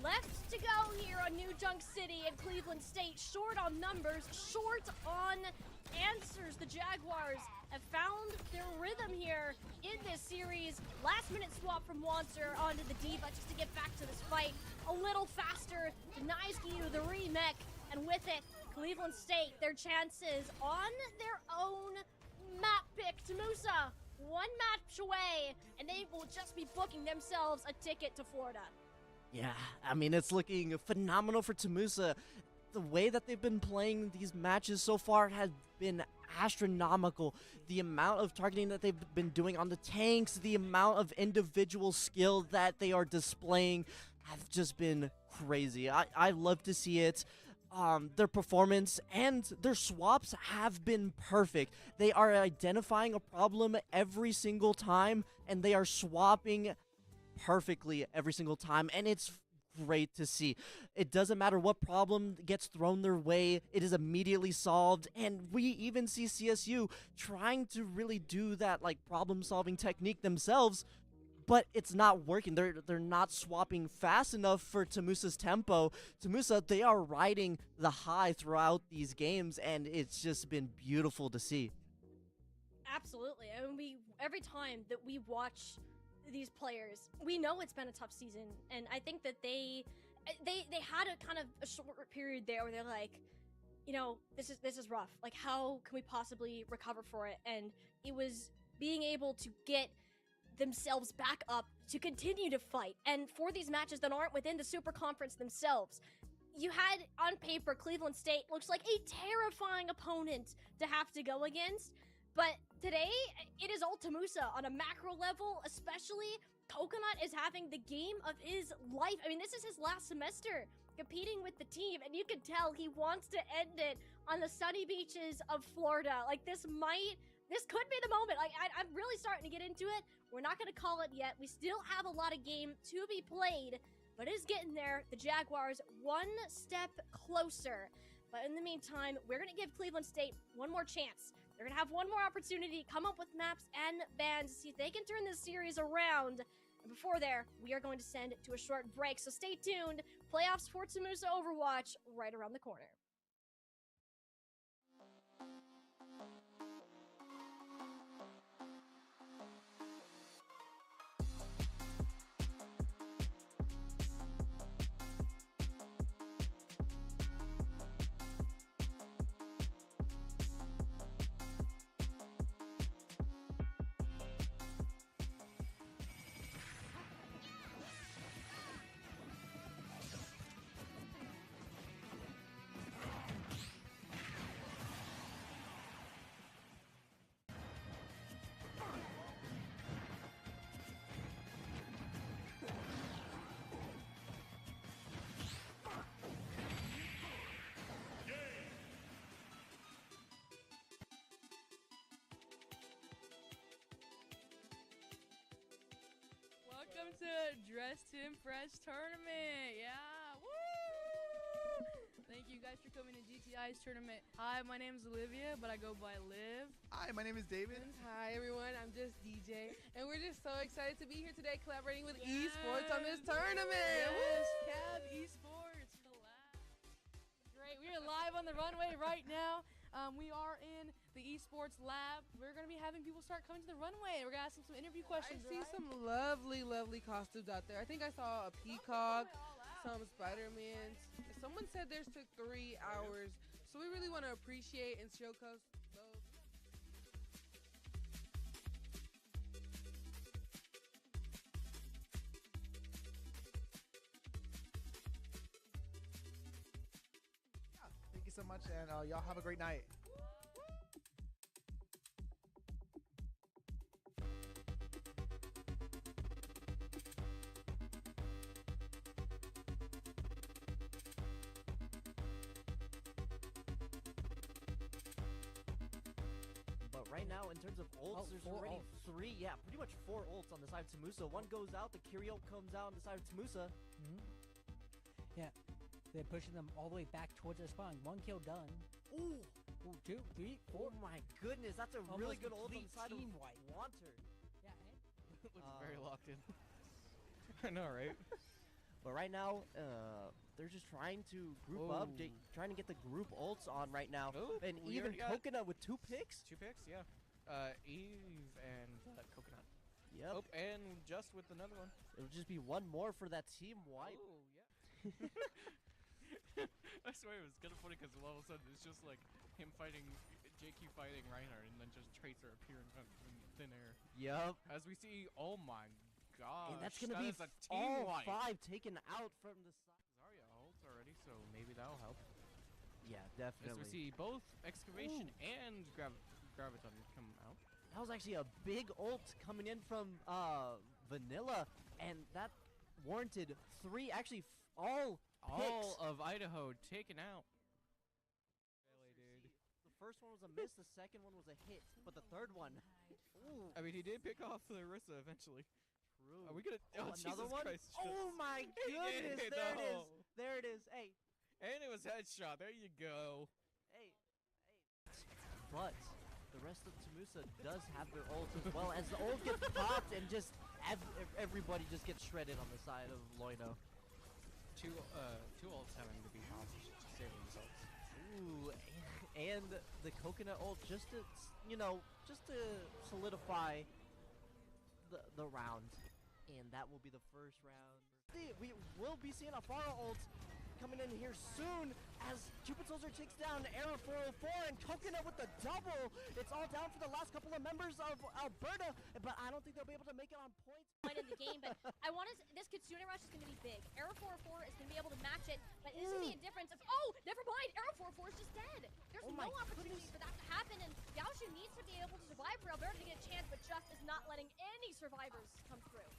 S1: left to go here on New Junk City and Cleveland State. Short on numbers, short on answers. The Jaguars have found their rhythm here in this series. Last minute swap from Wanter onto the D.Va just to get back to this fight a little faster. Denies you the remech, and with it, Cleveland State, their chances on their own map pick. TAMUSA, one match away, and they will just be booking themselves a ticket to Florida.
S2: Yeah, I mean, it's looking phenomenal for TAMUSA. The way that they've been playing these matches so far has been astronomical. The amount of targeting that they've been doing on the tanks, the amount of individual skill that they are displaying have just been crazy. I love to see it. Their performance and their swaps have been perfect. They are identifying a problem every single time, and they are swapping perfectly every single time, and it's great to see. It doesn't matter what problem gets thrown their way, it is immediately solved, and we even see CSU trying to really do that like problem-solving technique themselves, but it's not working. They're not swapping fast enough for TAMUSA's tempo. TAMUSA, they are riding the high throughout these games, and it's just been beautiful to see.
S1: Absolutely. I mean, every time that we watch these players, we know it's been a tough season, and I think that they had a kind of a short period there where they're like, you know, this is rough. Like, how can we possibly recover for it? And it was being able to get themselves back up to continue to fight. And for these matches that aren't within the Superconference themselves, you had on paper Cleveland State looks like a terrifying opponent to have to go against. But today, it is all TAMUSA on a macro level, especially. Coconut is having the game of his life. I mean, this is his last semester competing with the team, and you can tell he wants to end it on the sunny beaches of Florida. Like, this might this could be the moment. Like, I'm really starting to get into it. We're not going to call it yet. We still have a lot of game to be played, but it is getting there. The Jaguars one step closer. But in the meantime, we're going to give Cleveland State one more chance. They're going to have one more opportunity to come up with maps and bans to see if they can turn this series around. And before there, we are going to send it to a short break. So stay tuned. Playoffs for TAMUSA Overwatch right around the corner.
S3: Welcome to Dress to Impress Tournament. Yeah, woo! Thank you guys for coming to GTI's tournament. Hi, my name is Olivia, but I go by Liv.
S4: Hi, my name is David.
S5: Hi everyone, I'm just DJ, and we're just so excited to be here today collaborating with esports on this tournament.
S3: Yes, Cab Esports collab. Great, we are live on the runway right now. We are in the esports lab. We're gonna be having people start coming to the runway. We're gonna ask them some interview questions.
S5: I see some lovely, lovely costumes out there. I think I saw a peacock, some Spider-Mans. Someone said theirs took 3 hours, so we really want to appreciate and showcase those.
S4: Yeah, thank you so much, and y'all have a great night.
S2: But right now, in terms of ults, there's already three, pretty much 4 ults on the side of TAMUSA. One goes out, the Kyrie ult comes out on the side of TAMUSA.
S6: Yeah, they're pushing them all the way back towards their spawn. 1 kill done.
S2: Ooh!
S6: Ooh, 2, 3, 4.
S2: Oh my goodness, that's a really good ult on the side of
S6: team wipe.
S2: Wanter.
S6: Yeah, and
S4: Looks very locked in. I know, right?
S2: But right now, they're just trying to group up, trying to get the group ults on right now.
S4: Oh,
S2: And
S4: we
S2: even
S4: already got
S2: Coconut with 2 picks.
S4: 2 picks, yeah. Eve and Coconut.
S2: Yep.
S4: Oh, and just with another one.
S2: It'll just be one more for that team wipe.
S4: Oh, yeah. I swear it was kind of funny because all of a sudden it's just like him fighting, JQ fighting Reinhardt, and then just Tracer appearing in thin air.
S2: Yep.
S4: As we see, oh my gosh.
S2: And that's going to be
S4: is a team
S2: all
S4: wipe.
S2: 5 taken out from the side.
S4: Zarya ults already, so maybe that'll help.
S2: Yeah,
S4: As
S2: definitely.
S4: we see both Excavation and Graviton come out.
S2: That was actually a big ult coming in from Vanilla, and that warranted 3, actually all picks.
S4: Of Idaho taken out.
S2: Really, dude. The first one was a miss, the second one was a hit, but the third one, ooh.
S4: I mean, he did pick off the Orisa eventually.
S2: True.
S4: Are we gonna? Oh,
S2: another
S4: Jesus
S2: one?
S4: Christ,
S2: Oh my
S4: He
S2: goodness!
S4: did,
S2: There it is.
S4: no.
S2: There it is. Hey,
S4: And it was headshot. There you go.
S2: hey. But the rest of TAMUSA does have their ult as well. As the ult gets popped and just everybody just gets shredded on the side of Loino.
S4: Two ults having to be popped to save themselves.
S2: Ooh, and the Coconut ult just to, just to solidify the round. And that will be the first round. We will be seeing a Pharah ult coming in here soon as Cupid Soldier takes down Error 404 and Coconut with the double. It's all down for the last couple of members of Alberta, but I don't think they'll be able to make it on points.
S1: Point in the game, but I want to. This Kitsune rush is going to be big. Arrow 404 is going to be able to match it, but this is the difference of. Oh, never mind. Arrow 404 is just dead. There's
S2: Oh
S1: no
S2: my
S1: opportunity for that to happen, and Yaoshu needs to be able to survive for Alberta to get a chance, but just is not letting any survivors come through.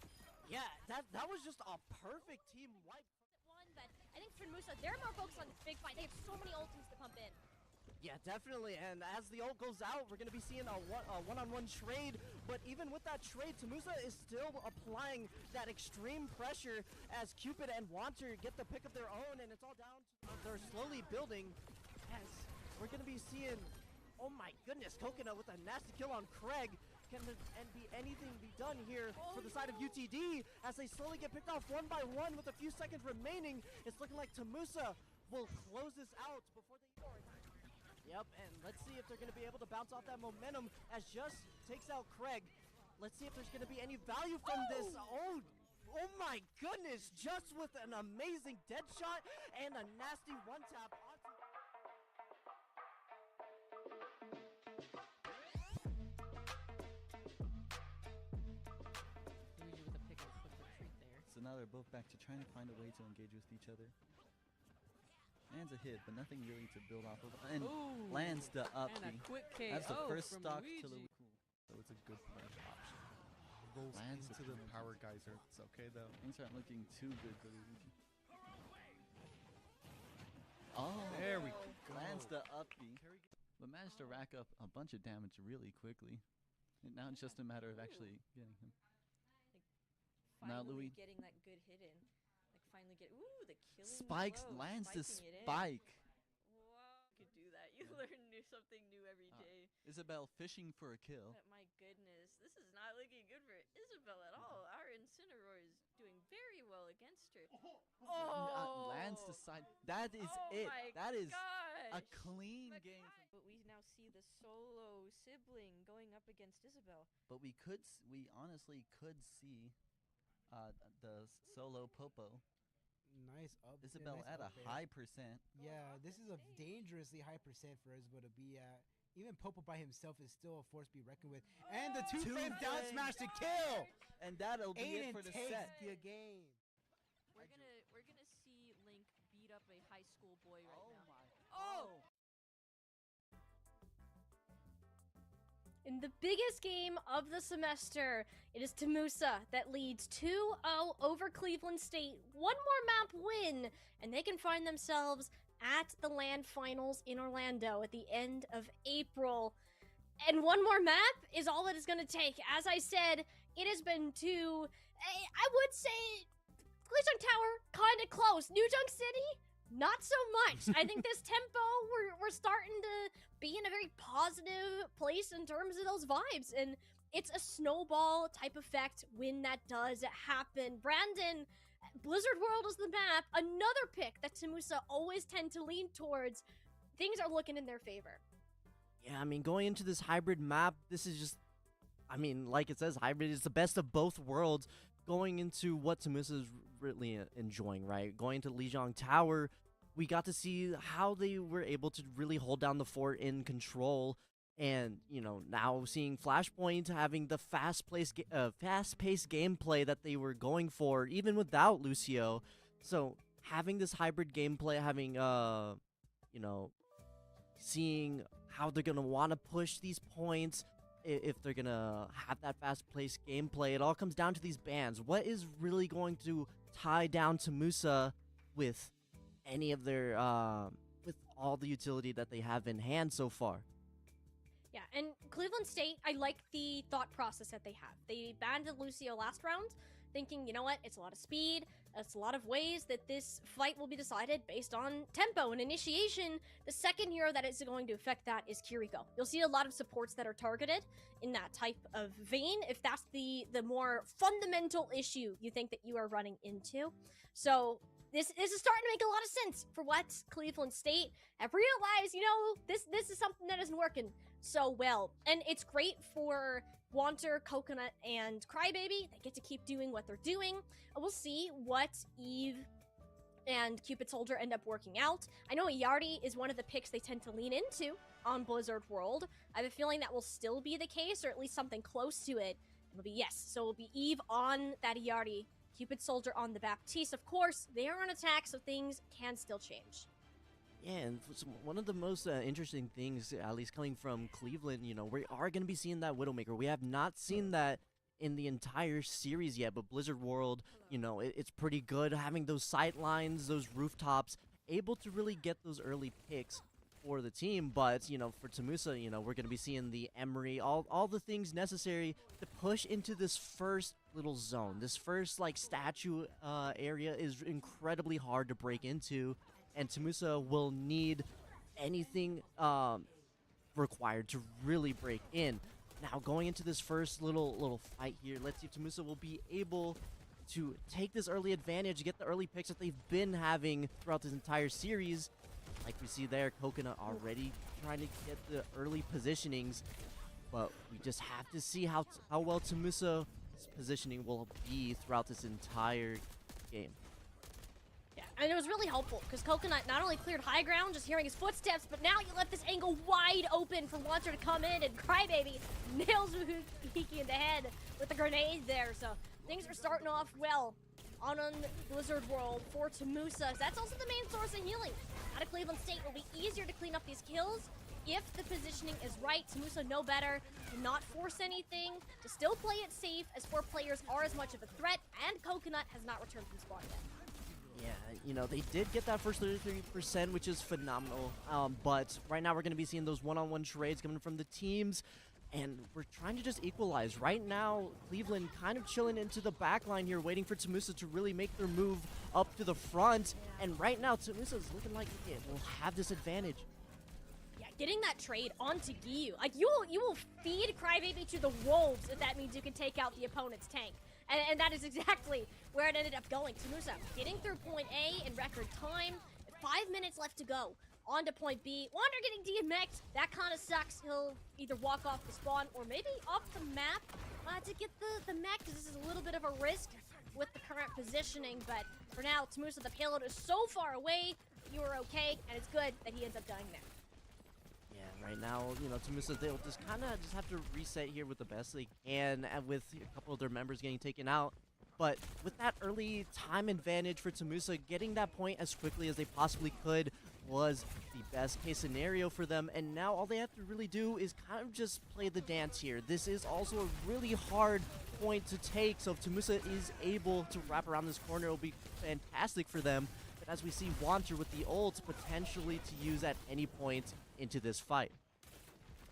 S2: Yeah, that was just a perfect team wipe.
S1: One, but I think for TAMUSA, they're more focused on this big fight. They have so many ultimates to pump in.
S2: Yeah, definitely. And as the ult goes out, we're going to be seeing a one-on-one trade. But even with that trade, TAMUSA is still applying that extreme pressure as Cupid and Wanter get the pick of their own. And it's all down to they're slowly building as we're going to be seeing, oh my goodness, Coconut with a nasty kill on Craig. Can anything be done here for the side of UTD as they slowly get picked off one by one with a few seconds remaining? It's looking like TAMUSA will close this out before they... Yep, and let's see if they're going to be able to bounce off that momentum as Just takes out Craig. Let's see if there's going to be any value from this. Oh my goodness, Just with an amazing dead shot and a nasty one-tap onto...
S3: Luigi with a pick and quick retreat there.
S7: So now they're both back to trying to find a way to engage with each other. Lands a hit, but nothing really to build off of. And
S3: Ooh,
S7: lands the up
S3: and a
S7: B.
S3: quick KO
S7: That's the first
S3: from
S7: stock
S3: Luigi.
S7: to Luigi.
S8: So it's a good flash option. Goes
S7: Lands
S8: into
S7: the
S8: the power geyser. It's okay though.
S7: Things aren't looking too good for Luigi. Oh,
S8: There we go.
S7: lands the up B, but managed to rack up a bunch of damage really quickly. And now it's just a matter of actually getting him. Now
S9: Finally
S7: Louis
S9: getting that good hit in. Like finally get the killing
S7: spikes,
S9: blow,
S7: lands the
S9: spiking it in.
S7: spike.
S9: Wow, you could do that. You learn something new every day.
S7: Isabel fishing for a kill.
S9: But my goodness, this is not looking good for Isabel at all. Our Incineroar is doing very well against her.
S7: Lands the side. That is it.
S9: My
S7: That is a
S9: gosh.
S7: clean game.
S9: But we now see the solo sibling going up against Isabel.
S7: But we honestly could see the solo Popo.
S6: Nice up.
S7: Isabel
S6: nice
S7: at a
S6: up air.
S7: high percent.
S6: Yeah, this is a dangerously high percent for Isabel to be at. Even Popo by himself is still a force to be reckoned with. And the two-frame down smash to kill!
S7: And that'll be
S6: Aiden
S7: it for the
S6: takes
S7: set.
S6: the game.
S9: We're gonna see Link beat up a high school boy right now.
S7: Oh!
S1: In the biggest game of the semester, it is TAMUSA that leads 2-0 over Cleveland State. One more map win, and they can find themselves at the LAN finals in Orlando at the end of April. And one more map is all it is going to take. As I said, it has been I would say, Glitchung Tower, kind of close. New Junk City, not so much. I think this tempo, we're starting to be in a very positive place in terms of those vibes. And it's a snowball type effect when that does happen. Brandon, Blizzard World is the map. Another pick that TAMUSA always tend to lean towards. Things are looking in their favor.
S2: Yeah, I mean, going into this hybrid map, this is just, I mean, like it says, hybrid is the best of both worlds. Going into what TAMUSA is really enjoying, right? Going to Lijiang Tower, we got to see how they were able to really hold down the fort in control. And, you know, now seeing Flashpoint having the fast-paced gameplay that they were going for, even without Lucio. So, having this hybrid gameplay, having, you know, seeing how they're going to want to push these points, if they're going to have that fast-paced gameplay, it all comes down to these bans. What is really going to tie down TAMUSA with any of their, with all the utility that they have in hand so far?
S1: Yeah, and Cleveland State, I like the thought process that they have. They banned Lucio last round, thinking, you know what, it's a lot of speed, it's a lot of ways that this fight will be decided based on tempo and initiation. The second hero that is going to affect that is Kiriko. You'll see a lot of supports that are targeted in that type of vein, if that's the more fundamental issue you think that you are running into. So this is starting to make a lot of sense for what Cleveland State have realized, you know, this is something that isn't working so well. And it's great for Wanter, Coconut, and Crybaby. They get to keep doing what they're doing. We'll see what Eve and Cupid Soldier end up working out. I know Yardi is one of the picks they tend to lean into on Blizzard World. I have a feeling that will still be the case, or at least something close to it. It'll be, yes, so it'll be Eve on that Yardi, Cupid Soldier on the Baptiste. Of course, they are on attack, so things can still change.
S2: Yeah, and one of the most interesting things, at least coming from Cleveland, you know, we are going to be seeing that Widowmaker. We have not seen that in the entire series yet, but Blizzard World, you know, it's pretty good having those sight lines, those rooftops, able to really get those early picks. for the team, but, you know, for TAMUSA, you know, we're going to be seeing the Emery, all the things necessary to push into this first little zone. This first, like, statue area is incredibly hard to break into, and TAMUSA will need anything required to really break in. Now, going into this first little fight here, let's see if TAMUSA will be able to take this early advantage, get the early picks that they've been having throughout this entire series. Like we see there, Coconut already trying to get the early positionings, but we just have to see how well TAMUSA's positioning will be throughout this entire game.
S1: Yeah, and it was really helpful because Coconut not only cleared high ground, just hearing his footsteps, but now you left this angle wide open for Wanter to come in, and Crybaby nails Hiki in the head with the grenade there. So things are starting off well on Blizzard World for TAMUSA. That's also the main source of healing. Out of Cleveland State, it will be easier to clean up these kills if the positioning is right. TAMUSA know better to not force anything, to still play it safe, as 4 players are as much of a threat, and Coconut has not returned from spawn yet.
S2: Yeah, you know, they did get that first 33%, which is phenomenal. But right now we're going to be seeing those one-on-one trades coming from the teams, and we're trying to just equalize. Right now, Cleveland kind of chilling into the back line here, waiting for TAMUSA to really make their move up to the front. And right now, TAMUSA is looking like it will have this advantage.
S1: Yeah, getting that trade onto Giyu. Like, you will feed Crybaby to the wolves if that means you can take out the opponent's tank. And that is exactly where it ended up going. TAMUSA getting through point A in record time. 5 minutes left to go. On to point B. Wander getting DMX'd. That kind of sucks. He'll either walk off the spawn or maybe off the map to get the mech, because this is a little bit of a risk with the current positioning. But for now, TAMUSA, the payload is so far away. You are okay, and it's good that he ends up dying there.
S2: Yeah, right now, you know, TAMUSA, they'll just kind of have to reset here with the best they can, and with a couple of their members getting taken out. But with that early time advantage for TAMUSA, getting that point as quickly as they possibly could was the best case scenario for them. And now all they have to really do is kind of just play the dance here. This is also a really hard point to take, so if TAMUSA is able to wrap around this corner, it'll be fantastic for them. But as we see Wanter with the ult potentially to use at any point into this fight.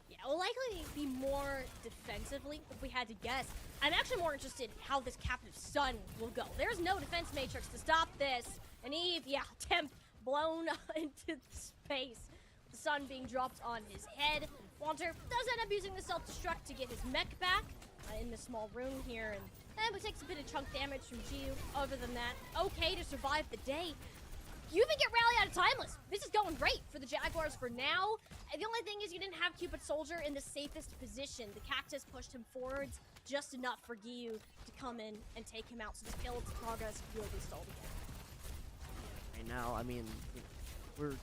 S1: Yeah, it will likely be more defensively if we had to guess. I'm actually more interested in how this captive sun will go. There's no defense matrix to stop this. And Eve, yeah, temp blown into space. The sun being dropped on his head. Wanter does end up using the self-destruct to get his mech back in the small room here. And it takes a bit of chunk damage from Giyu. Other than that, okay to survive the day. You even get Rally out of Timeless. This is going great for the Jaguars for now. The only thing is you didn't have Cupid Soldier in the safest position. The Cactus pushed him forwards just enough for Giyu to come in and take him out. So this payload's progress will be stalled again.
S2: Right now, I mean, we're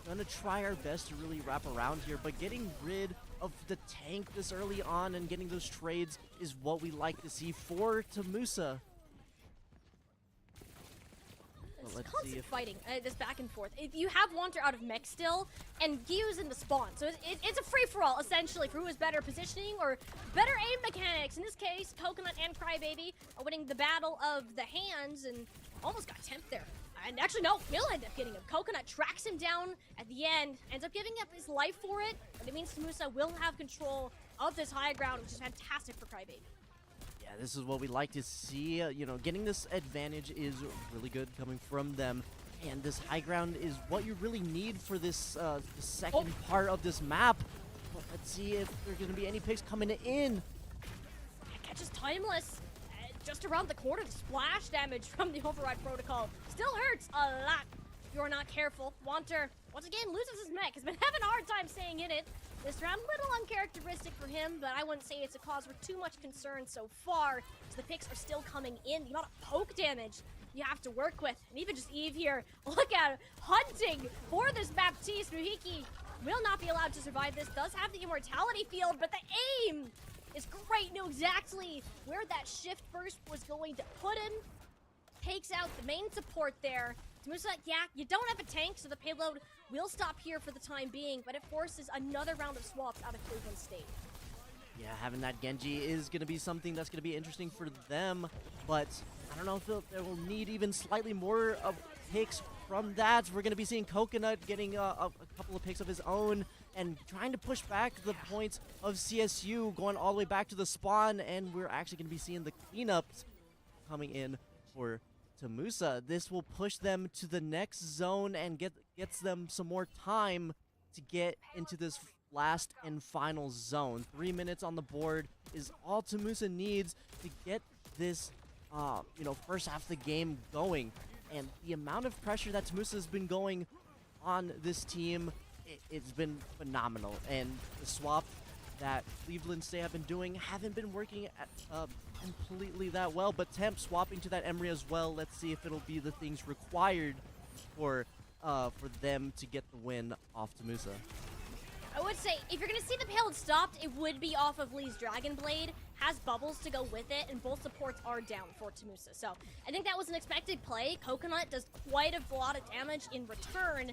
S2: gonna try our best to really wrap around here, but getting rid of the tank this early on and getting those trades is what we like to see for TAMUSA.
S1: It's constant fighting, this back and forth. If you have Wanter out of mech still, and Giyu's in the spawn, so it's a free-for-all, essentially, for who has better positioning or better aim mechanics. In this case, Coconut and Crybaby are winning the battle of the hands, and almost got temped there. And actually, no, he'll end up getting him. Coconut tracks him down at the end, ends up giving up his life for it, but it means TAMUSA will have control of this high ground, which is fantastic for Crybaby.
S2: Yeah, this is what we like to see. You know, getting this advantage is really good coming from them. And this high ground is what you really need for this the second part of this map. But let's see if there are going to be any picks coming in.
S1: Catches Timeless just around the corner. The splash damage from the Override Protocol still hurts a lot if you're not careful. Wanter, once again, loses his mech. Has been having a hard time staying in it this round. Little uncharacteristic for him, but I wouldn't say it's a cause for too much concern so far, because the picks are still coming in. The amount of poke damage you have to work with, and even just Eve here, look at her, hunting for this Baptiste. Ruhiki will not be allowed to survive this, does have the immortality field, but the aim is great, knew exactly where that shift burst was going to put him. Takes out the main support there. TAMUSA, yeah, you don't have a tank, so the payload will stop here for the time being, but it forces another round of swaps out of Cleveland State.
S2: Yeah, having that Genji is going to be something that's going to be interesting for them, but I don't know if they will need even slightly more of picks from that, we're going to be seeing Coconut getting a couple of picks of his own and trying to push back the points of CSU, going all the way back to the spawn, and we're actually going to be seeing the cleanups coming in for TAMUSA. This will push them to the next zone and gets them some more time to get into this last and final zone. 3 minutes on the board is all TAMUSA needs to get this first half of the game going. And the amount of pressure that TAMUSA has been going on this team, it's been phenomenal. And the swap that Cleveland State have been doing haven't been working completely that well, but Temp swapping to that Emery as well. Let's see if it'll be the things required for them to get the win off TAMUSA.
S1: I would say, if you're going to see the payload stopped, it would be off of Lee's Dragon Blade. Has bubbles to go with it, and both supports are down for TAMUSA. So I think that was an expected play. Coconut does quite a lot of damage in return.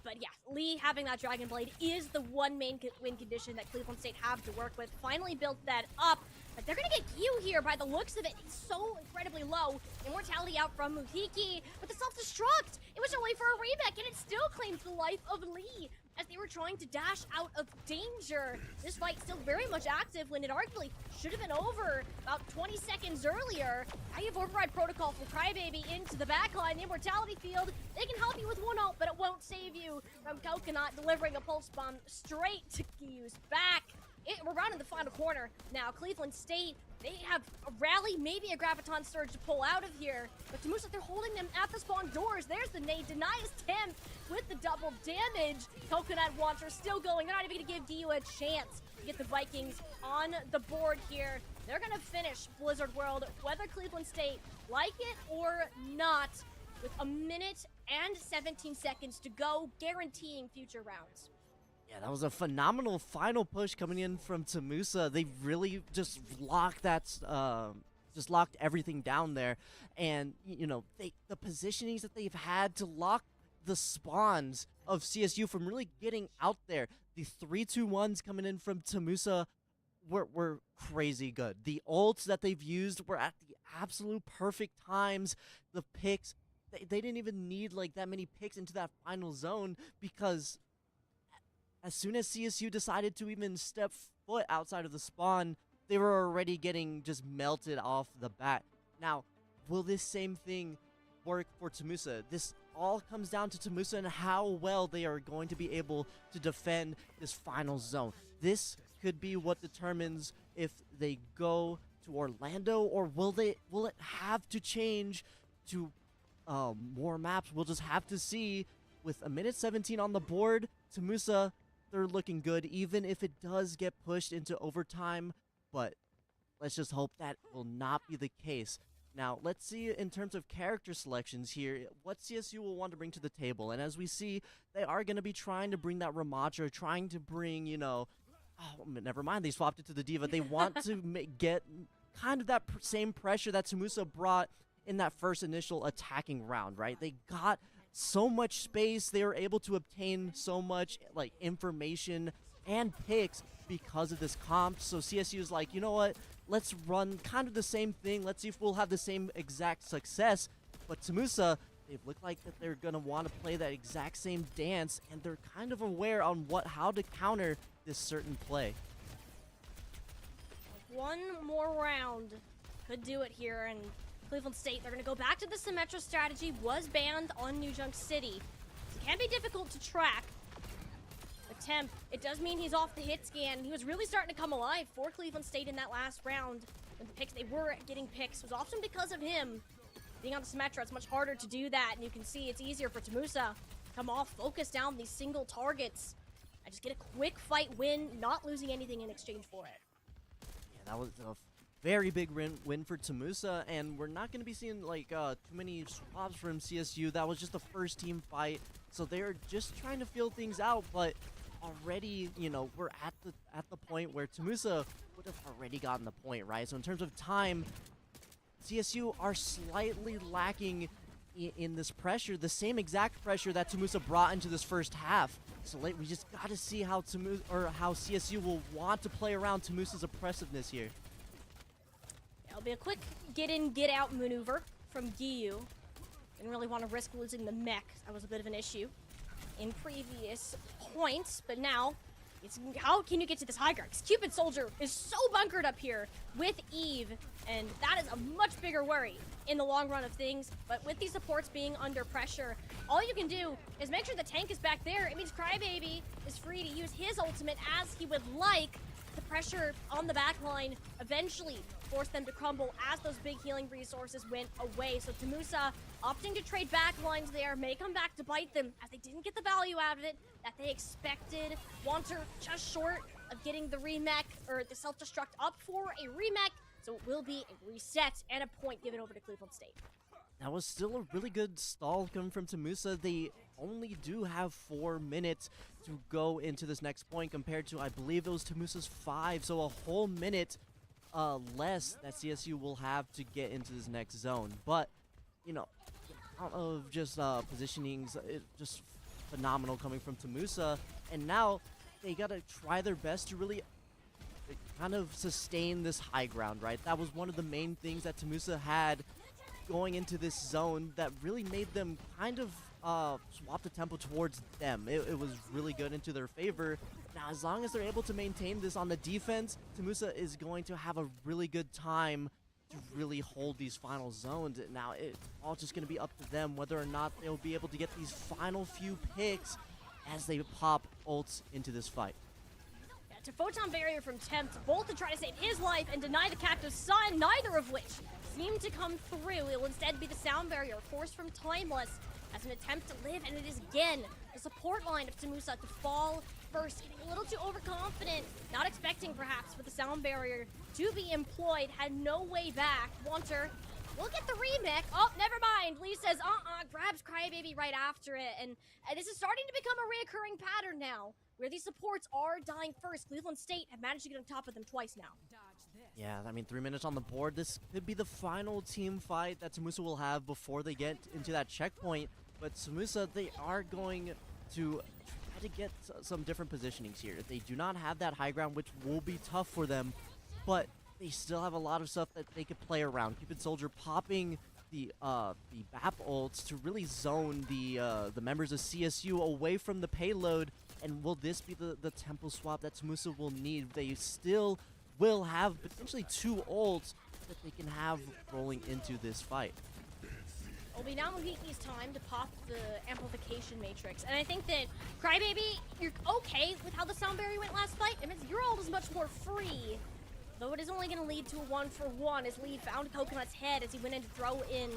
S1: But yeah, Lee having that Dragon Blade is the one main win condition that Cleveland State have to work with. Finally built that up. But they're going to get Q here by the looks of it. It's so incredibly low. Immortality out from Muhiki. But the self-destruct, it was only for a remake, and it still claims the life of Lee as they were trying to dash out of danger. This fight still very much active when it arguably should have been over about 20 seconds earlier. Now you have Override Protocol for Crybaby into the backline. The Immortality Field, they can help you with one ult, but it won't save you from Coconut delivering a Pulse Bomb straight to Kiyu's back. We're rounding the final corner now. Cleveland State, they have a rally, maybe a Graviton Surge to pull out of here. But TAMUSA, they're holding them at the spawn doors. There's the nade, denies Temp with the double damage. Coconut Watcher still going. They're not even going to give DU a chance to get the Vikings on the board here. They're going to finish Blizzard World, whether Cleveland State like it or not, with a minute and 17 seconds to go, guaranteeing future rounds.
S2: Yeah, that was a phenomenal final push coming in from TAMUSA. They really just locked everything down there. And, the positionings that they've had to lock the spawns of CSU from really getting out there. The 3-2-1s coming in from TAMUSA were crazy good. The ults that they've used were at the absolute perfect times. The picks, they didn't even need like that many picks into that final zone, because as soon as CSU decided to even step foot outside of the spawn, they were already getting just melted off the bat. Now, will this same thing work for TAMUSA? This all comes down to TAMUSA and how well they are going to be able to defend this final zone. This could be what determines if they go to Orlando, or will it have to change to more maps? We'll just have to see. With a minute 17 on the board, TAMUSA, they're looking good, even if it does get pushed into overtime, but let's just hope that will not be the case. Now, let's see in terms of character selections here, what CSU will want to bring to the table. And as we see, they are going to be trying to bring that Ramatra, trying to bring, never mind, they swapped it to the Diva. They want to get kind of that same pressure that TAMUSA brought in that first initial attacking round, right? They got so much space, they were able to obtain so much information and picks because of this comp. So CSU is like, you know what, let's run kind of the same thing, let's see if we'll have the same exact success. But TAMUSA, they've looked like that they're gonna want to play that exact same dance, and they're kind of aware on how to counter this certain play.
S1: One more round could do it here, and Cleveland State, they're going to go back to the Symmetra strategy, was banned on New Junk City. So it can be difficult to track. But Temp, it does mean he's off the hit scan. He was really starting to come alive for Cleveland State in that last round. When the picks, they were getting picks, it was often because of him. Being on the Symmetra, it's much harder to do that, and you can see it's easier for TAMUSA to come off, focus down these single targets, and just get a quick fight win, not losing anything in exchange for it.
S2: Yeah, that was a very big win for TAMUSA, and we're not going to be seeing too many swaps from CSU. That was just the first team fight, so they're just trying to feel things out. But already, we're at the point where TAMUSA would have already gotten the point, right? So in terms of time, CSU are slightly lacking in this pressure, the same exact pressure that TAMUSA brought into this first half. So we just got to see how CSU will want to play around TAMUSA's oppressiveness here.
S1: It'll be a quick get-in, get-out maneuver from Giyu. Didn't really want to risk losing the mech. That was a bit of an issue in previous points, but now it's how can you get to this high ground? 'Cause Cupid Soldier is so bunkered up here with Eve, and that is a much bigger worry in the long run of things. But with these supports being under pressure, all you can do is make sure the tank is back there. It means Crybaby is free to use his ultimate as he would like. The pressure on the back line eventually forced them to crumble as those big healing resources went away. So TAMUSA opting to trade back lines there may come back to bite them as they didn't get the value out of it that they expected. Wanter just short of getting the remech or the self-destruct up for a remech. So it will be a reset and a point given over to Cleveland State.
S2: That was still a really good stall coming from TAMUSA. They only do have 4 minutes to go into this next point compared to, I believe it was TAMUSA's 5. So a whole minute less that CSU will have to get into this next zone. But, you know, out of just positionings, just phenomenal coming from TAMUSA. And now they got to try their best to really kind of sustain this high ground, right? That was one of the main things that TAMUSA had going into this zone that really made them kind of swap the tempo towards them. It was really good into their favor. Now, as long as they're able to maintain this on the defense, TAMUSA is going to have a really good time to really hold these final zones. Now, it's all just going to be up to them whether or not they'll be able to get these final few picks as they pop ults into this fight.
S1: To Photon Barrier from Tempt, both to try to save his life and deny the captive's son, neither of which seem to come through. It will instead be the Sound Barrier, forced from Timeless, as an attempt to live, and it is again the support line of TAMUSA to fall first, getting a little too overconfident, not expecting perhaps for the Sound Barrier to be employed, had no way back. Wanter will get the remake. Oh, never mind. Lee says, grabs Crybaby right after it, and this is starting to become a reoccurring pattern now, where these supports are dying first. Cleveland State have managed to get on top of them twice now.
S2: Yeah, I mean, 3 minutes on the board. This could be the final team fight that TAMUSA will have before they get into that checkpoint. But TAMUSA, they are going to try to get some different positionings here. They do not have that high ground, which will be tough for them, but they still have a lot of stuff that they could play around. Cupid Soldier popping the BAP ults to really zone the members of CSU away from the payload. And will this be the tempo swap that TAMUSA will need? They still will have potentially 2 ults that they can have rolling into this fight.
S1: It'll be now Mohiki's time to pop the amplification matrix. And I think that Crybaby, you're okay with how the Sound Barrier went last fight. It means your ult is much more free. Though it is only going to lead to a 1-for-1 as Lee found Coconut's head as he went in to throw in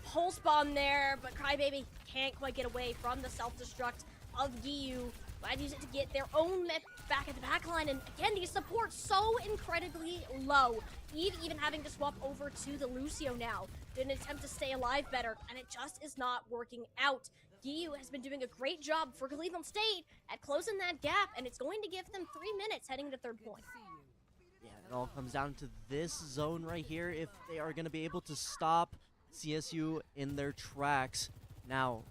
S1: Pulse Bomb there. But Crybaby can't quite get away from the self-destruct of Giyu. Glad to use it to get their own mech back at the back line. And again, these supports so incredibly low. Eve even having to swap over to the Lucio now in an attempt to stay alive better, and it just is not working out. Giyu has been doing a great job for Cleveland State at closing that gap, and it's going to give them 3 minutes heading to third point.
S2: Yeah, it all comes down to this zone right here. If they are going to be able to stop CSU in their tracks. Now,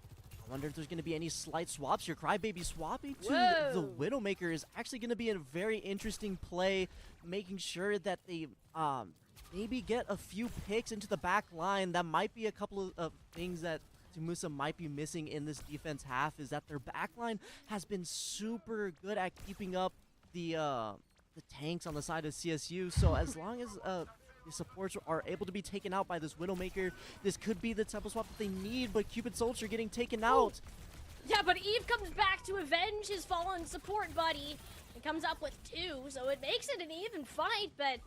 S2: I wonder if there's going to be any slight swaps here. Crybaby swapping to the Widowmaker is actually going to be a very interesting play, making sure that they maybe get a few picks into the back line. That might be a couple of things that TAMUSA might be missing in this defense half, is that their back line has been super good at keeping up the tanks on the side of CSU. So as long as the supports are able to be taken out by this Widowmaker, this could be the tempo swap that they need, but Cupid Soldier getting taken out.
S1: Yeah, but Eve comes back to avenge his fallen support buddy and comes up with 2, so it makes it an even fight, but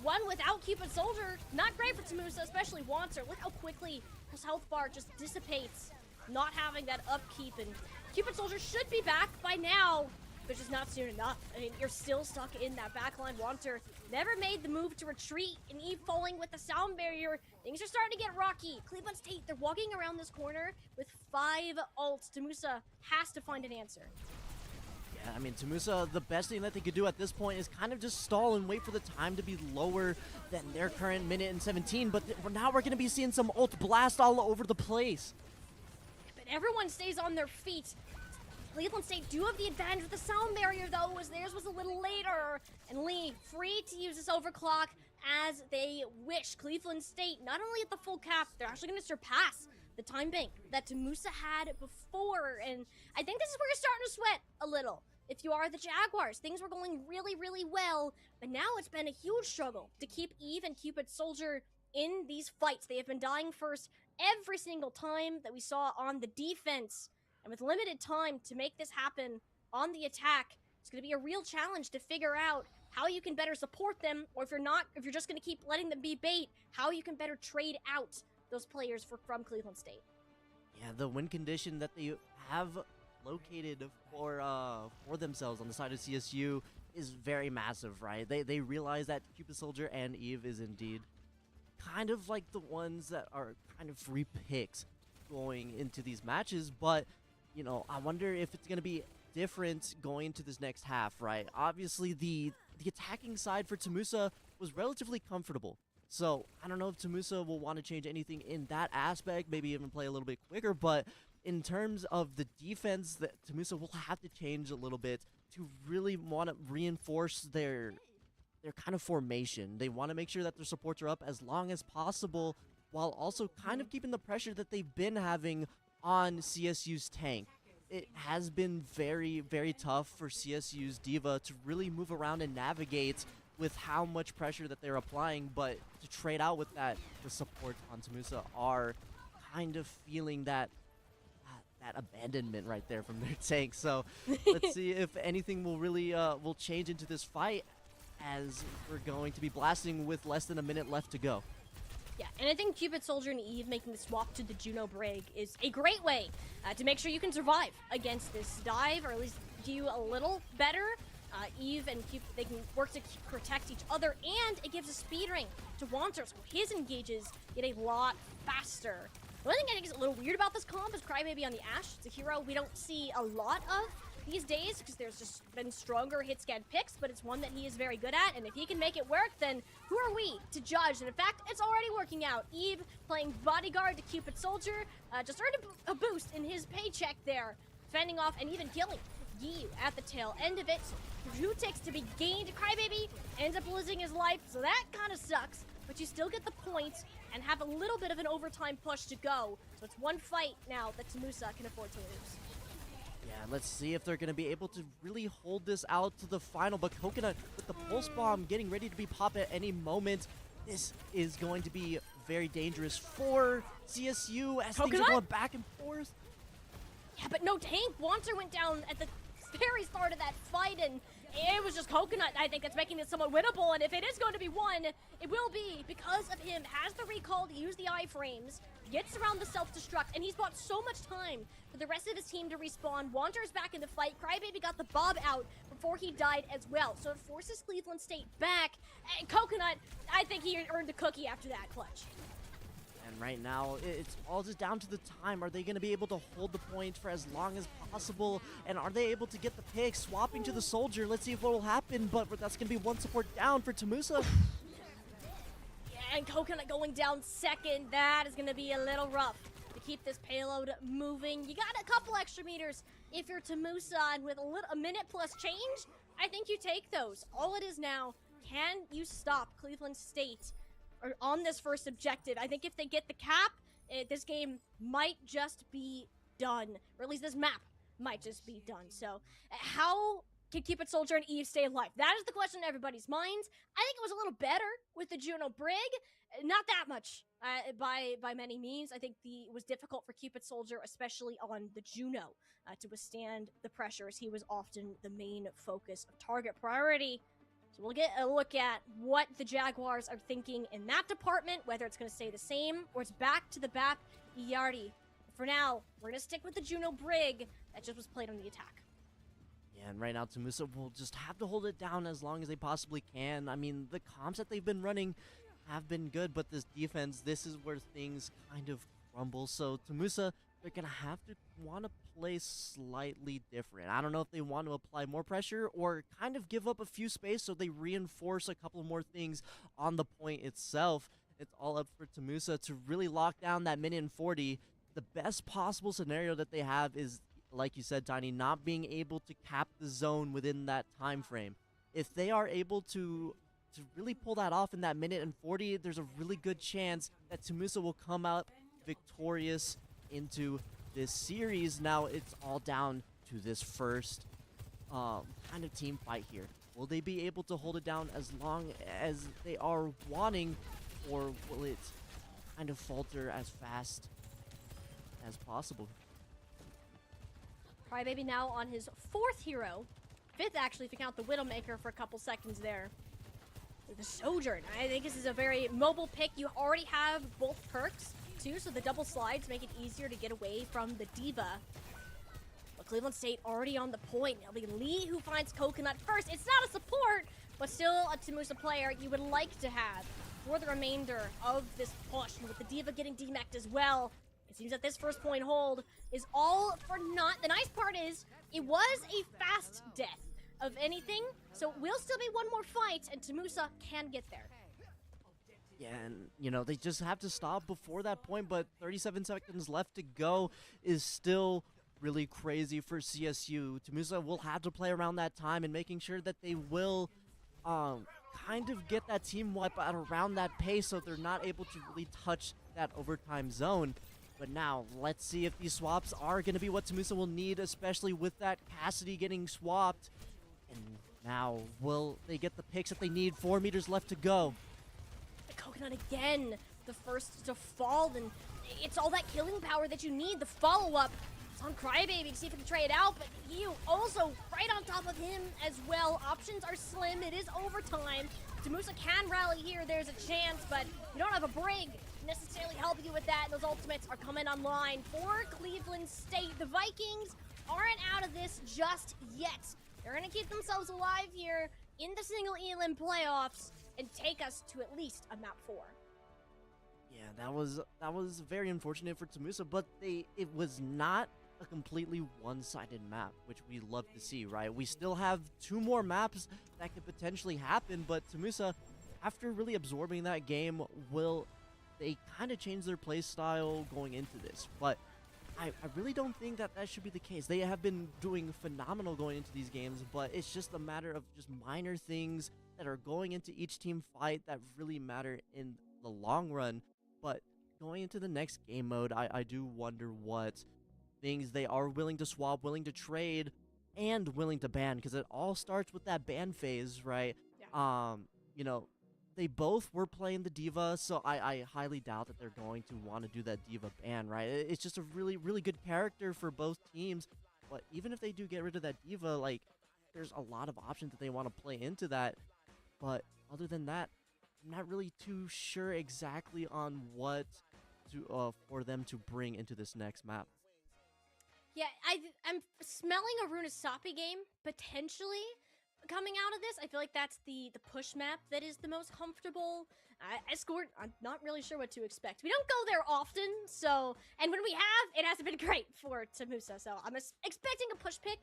S1: one without Cupid Soldier, not great for TAMUSA, especially Wanter. Look how quickly his health bar just dissipates, not having that upkeep, and Cupid Soldier should be back by now, but just not soon enough. I mean, you're still stuck in that backline. Wanter never made the move to retreat, and Eve falling with the Sound Barrier. Things are starting to get rocky. Cleveland State, they're walking around this corner with 5 ults. TAMUSA has to find an answer.
S2: Yeah, I mean, TAMUSA, the best thing that they could do at this point is kind of just stall and wait for the time to be lower than their current minute and 17, but now we're going to be seeing some ult blast all over the place.
S1: But everyone stays on their feet. Cleveland State do have the advantage with the Sound Barrier, though, as theirs was a little later. And Lee, free to use this overclock as they wish. Cleveland State, not only at the full cap, they're actually going to surpass the time bank that TAMUSA had before, and I think this is where you're starting to sweat a little. If you are the Jaguars, things were going really, really well, but now it's been a huge struggle to keep Eve and Cupid Soldier in these fights. They have been dying first every single time that we saw on the defense, and with limited time to make this happen on the attack, it's going to be a real challenge to figure out how you can better support them, or if you're just going to keep letting them be bait, how you can better trade out those players from Cleveland State.
S2: Yeah, the win condition that they have located for themselves on the side of CSU is very massive, right? They realize that Cupid Soldier and Eve is indeed kind of like the ones that are kind of free picks going into these matches, but you know, I wonder if it's going to be different going into this next half, right? Obviously, the attacking side for TAMUSA was relatively comfortable. So, I don't know if TAMUSA will want to change anything in that aspect, maybe even play a little bit quicker, but in terms of the defense, that TAMUSA will have to change a little bit to really want to reinforce their kind of formation. They want to make sure that their supports are up as long as possible, while also kind of keeping the pressure that they've been having on CSU's tank. It has been very, very tough for CSU's D.Va to really move around and navigate with how much pressure that they're applying, but to trade out with that, the supports on TAMUSA are kind of feeling that abandonment right there from their tank. So let's see if anything will really will change into this fight, as we're going to be blasting with less than a minute left to go.
S1: Yeah, and I think Cupid Soldier and Eve making the swap to the Juno Brig is a great way to make sure you can survive against this dive, or at least do a little better. Eve and Cupid, they can work to protect each other, and it gives a speed ring to Wanter, so his engages get a lot faster. The only thing I think is a little weird about this comp is Crybaby on the Ashe. It's a hero we don't see a lot of these days because there's just been stronger hit scan picks, but it's one that he is very good at, and if he can make it work, then who are we to judge? And in fact, it's already working out. Eve playing bodyguard to Cupid Soldier, just earned a boost in his paycheck there, fending off and even killing Yu at the tail end of it. So 2 ticks to be gained. Crybaby ends up losing his life, so that kind of sucks, but you still get the points and have a little bit of an overtime push to go. So it's one fight now that TAMUSA can afford to lose.
S2: Yeah, let's see if they're going to be able to really hold this out to the final. But Coconut with the pulse bomb getting ready to be popped at any moment. This is going to be very dangerous for CSU as things are going back and forth.
S1: Yeah, but no tank. Wanter went down at the very start of that fight, and it was just Coconut, I think, that's making this somewhat winnable. And if it is going to be won, it will be because of him. Has the recall to use the iframes, gets around the self-destruct, and he's bought so much time for the rest of his team to respawn. Wander's back in the fight. Crybaby got the bob out before he died as well, so it forces Cleveland State back. And Coconut, I think he earned the cookie after that clutch.
S2: And right now, it's all just down to the time. Are they going to be able to hold the point for as long as possible? And are they able to get the pick? Swapping to the Soldier. Let's see what will happen. But that's going to be one support down for TAMUSA.
S1: Yeah, and Coconut going down second. That is going to be a little rough to keep this payload moving. You got a couple extra meters if you're TAMUSA, and with a minute plus change, I think you take those. All it is now, can you stop Cleveland State on this first objective? I think if they get the cap, this game might just be done. Or at least this map might just be done. So how can Cupid Soldier and Eve stay alive? That is the question in everybody's minds. I think it was a little better with the Juno Brig. Not that much by many means. I think it was difficult for Cupid Soldier, especially on the Juno, to withstand the pressure, as he was often the main focus of target priority. So we'll get a look at what the Jaguars are thinking in that department, whether it's going to stay the same or it's back to the BAP Yardi. For now, we're going to stick with the Juno Brig that just was played on the attack.
S2: Yeah, and right now TAMUSA will just have to hold it down as long as they possibly can. I mean, the comps that they've been running have been good, but this defense, this is where things kind of crumble. So TAMUSA, they're going to have to want to play slightly different. I don't know if they want to apply more pressure or kind of give up a few space so they reinforce a couple more things on the point itself. It's all up for TAMUSA to really lock down that minute and 40. The best possible scenario that they have is, like you said, Tiny, not being able to cap the zone within that time frame. If they are able to really pull that off in that minute and 40, there's a really good chance that TAMUSA will come out victorious into this series. Now it's all down to this first kind of team fight here. Will they be able to hold it down as long as they are wanting, or will it kind of falter as fast as possible?
S1: Crybaby now on his 4th hero. 5th, actually, if you count the Widowmaker for a couple seconds there. The Sojourn. I think this is a very mobile pick. You already have both perks, too, so the double slides make it easier to get away from the Diva. But Cleveland State already on the point. It'll be Lee who finds Coconut first. It's not a support, but still a TAMUSA player you would like to have for the remainder of this push. And with the Diva getting demeched as well, it seems that this first point hold is all for naught. The nice part is, it was a fast death of anything, so it will still be one more fight, and TAMUSA can get there.
S2: Yeah, and, you know, they just have to stop before that point, but 37 seconds left to go is still really crazy for CSU. TAMUSA will have to play around that time and making sure that they will kind of get that team wipe out around that pace so they're not able to really touch that overtime zone. But now, let's see if these swaps are going to be what TAMUSA will need, especially with that Cassidy getting swapped. And now, will they get the picks that they need? 4 meters left to go.
S1: The Coconut again, the first to fall, and it's all that killing power that you need. The follow-up is on Crybaby to see if he can trade out, but you also right on top of him as well. Options are slim. It is overtime. TAMUSA can rally here. There's a chance, but you don't have a Brig necessarily help you with that. Those ultimates are coming online for Cleveland State. The Vikings aren't out of this just yet. They're going to keep themselves alive here in the single elim playoffs and take us to at least a map 4.
S2: Yeah, that was very unfortunate for TAMUSA, but it was not a completely one-sided map, which we love to see, right? We still have 2 more maps that could potentially happen, but TAMUSA, after really absorbing that game, they kind of changed their play style going into this. But I really don't think that should be the case. They have been doing phenomenal going into these games, but it's just a matter of just minor things that are going into each team fight that really matter in the long run. But going into the next game mode, I do wonder what things they are willing to swap, willing to trade, and willing to ban, because it all starts with that ban phase, right?
S1: Yeah.
S2: You know, they both were playing the Diva, so I highly doubt that they're going to want to do that Diva ban, right? It's just a really, really good character for both teams, but even if they do get rid of that Diva, like, there's a lot of options that they want to play into that, but other than that, I'm not really too sure exactly on what to for them to bring into this next map.
S1: Yeah, I'm smelling a Runasapi game, potentially, coming out of this. I feel like that's the push map that is the most comfortable. Escort, I'm not really sure what to expect. We don't go there often, so, and when we have, it hasn't been great for TAMUSA, so I'm expecting a push pick.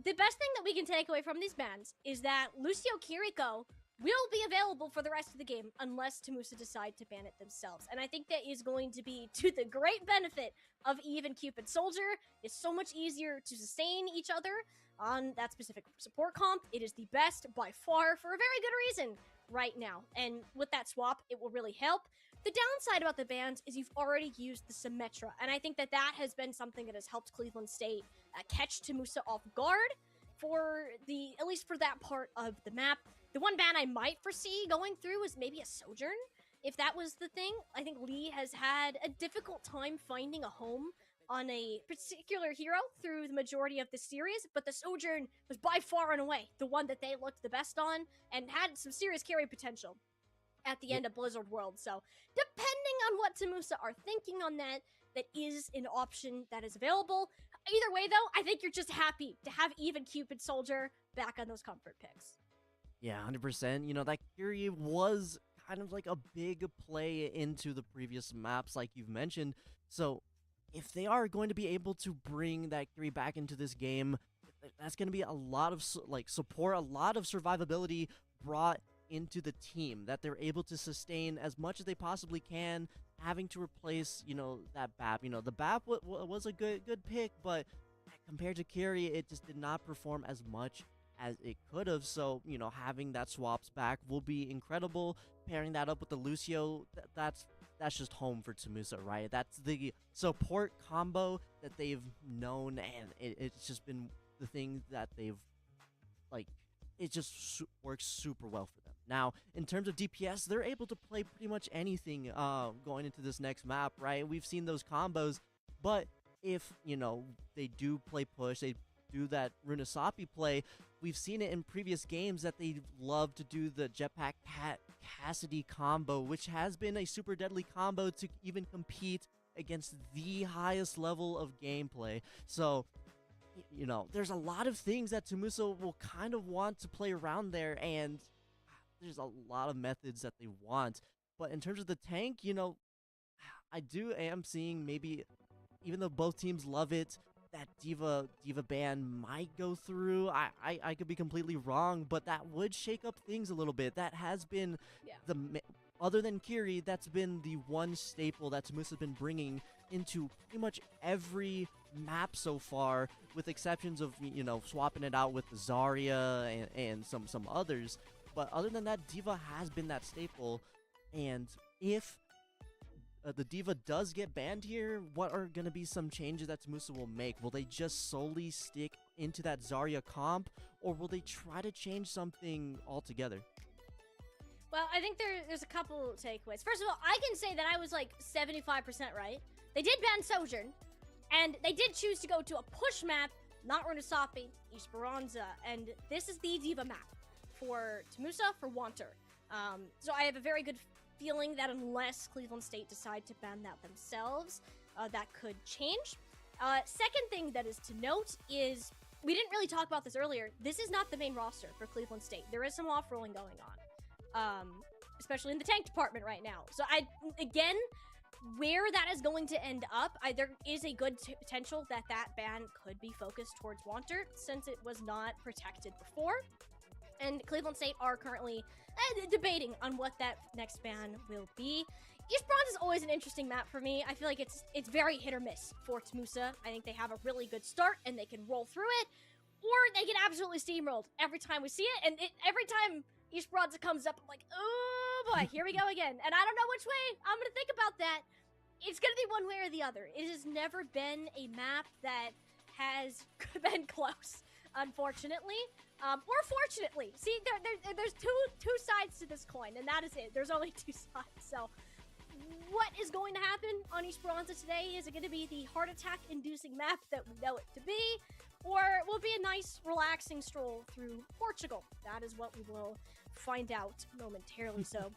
S1: The best thing that we can take away from these bans is that Lucio Kiriko will be available for the rest of the game unless TAMUSA decide to ban it themselves. And I think that is going to be to the great benefit of Eve and Cupid Soldier. It's so much easier to sustain each other on that specific support comp. It is the best by far for a very good reason right now. And with that swap, it will really help. The downside about the bans is you've already used the Symmetra. And I think that that has been something that has helped Cleveland State catch TAMUSA off guard for at least for that part of the map. The one ban I might foresee going through is maybe a Sojourn. If that was the thing, I think Lee has had a difficult time finding a home on a particular hero through the majority of the series, but the Sojourn was by far and away the one that they looked the best on and had some serious carry potential at the end of Blizzard World. So depending on what TAMUSA are thinking on that, that is an option that is available. Either way, though, I think you're just happy to have even Cupid Soldier back on those comfort picks.
S2: Yeah, 100%. You know, that Kyrie was kind of like a big play into the previous maps, like you've mentioned. So if they are going to be able to bring that Kyrie back into this game, that's going to be a lot of support, a lot of survivability brought into the team that they're able to sustain as much as they possibly can, having to replace, you know, that BAP. You know, the BAP was a good pick, but compared to Kyrie, it just did not perform as much as it could have. So, you know, having that swaps back will be incredible. Pairing that up with the Lucio, that's that's just home for TAMUSA, right? That's the support combo that they've known, and it's just been the thing that they've, like, it just works super well for them. Now, in terms of DPS, they're able to play pretty much anything going into this next map, right? We've seen those combos, but if, you know, they do play push, they do that Runasapi play, we've seen it in previous games that they love to do the Jetpack Cassidy combo, which has been a super deadly combo to even compete against the highest level of gameplay. So, you know, there's a lot of things that TAMUSA will kind of want to play around there, and there's a lot of methods that they want. But in terms of the tank, you know, I am seeing maybe, even though both teams love it, that D.Va ban might go through. I could be completely wrong, but that would shake up things a little bit. That has been other than Kiri, that's been the one staple that TAMUSA's been bringing into pretty much every map so far, with exceptions of, you know, swapping it out with the Zarya and some others. But other than that, D.Va has been that staple. And if the D.Va does get banned here, what are going to be some changes that TAMUSA will make? Will they just solely stick into that Zarya comp, or will they try to change something altogether?
S1: Well, I think there's a couple takeaways. First of all, I can say that I was like 75% right. They did ban Sojourn, and they did choose to go to a push map, not Runasapi, Esperanza, and this is the D.Va map for TAMUSA, for Wanter. So I have a very good feeling that unless Cleveland State decide to ban that themselves, that could change. Second thing that is to note is, we didn't really talk about this earlier, this is not the main roster for Cleveland State. There is some off-rolling going on, especially in the tank department right now. So again, where that is going to end up, there is a good potential that ban could be focused towards Wanter, since it was not protected before. And Cleveland State are currently debating on what that next ban will be. Esperanza is always an interesting map for me. I feel like it's very hit or miss for TAMUSA. I think they have a really good start and they can roll through it, or they get absolutely steamrolled every time we see it. And every time Esperanza comes up, I'm like, oh boy, here we go again. And I don't know which way I'm going to think about that. It's going to be one way or the other. It has never been a map that has been close, unfortunately. Or fortunately. See, there's two sides to this coin, and that is it. There's only two sides. So what is going to happen on Esperanza today? Is it going to be the heart attack-inducing map that we know it to be? Or will it be a nice, relaxing stroll through Portugal? That is what we will find out momentarily. So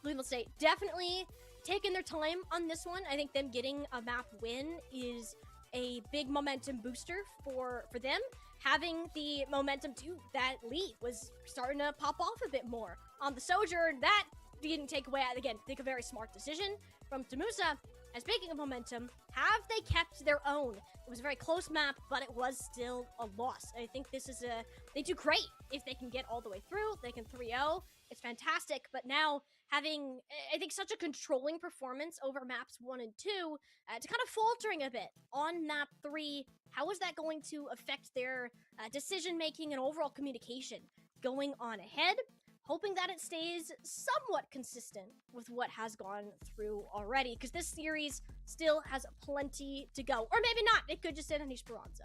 S1: Cleveland State definitely taking their time on this one. I think them getting a map win is a big momentum booster for them. Having the momentum too, that lead was starting to pop off a bit more. On the Sojourn, that didn't take away, again, I think a very smart decision from TAMUSA. And speaking of momentum, have they kept their own? It was a very close map, but it was still a loss. I think this is they do great if they can get all the way through. They can 3-0. It's fantastic. But now having, I think, such a controlling performance over maps 1 and 2, to kind of faltering a bit on map 3, how is that going to affect their decision-making and overall communication going on ahead? Hoping that it stays somewhat consistent with what has gone through already, because this series still has plenty to go. Or maybe not. It could just end on Esperanza.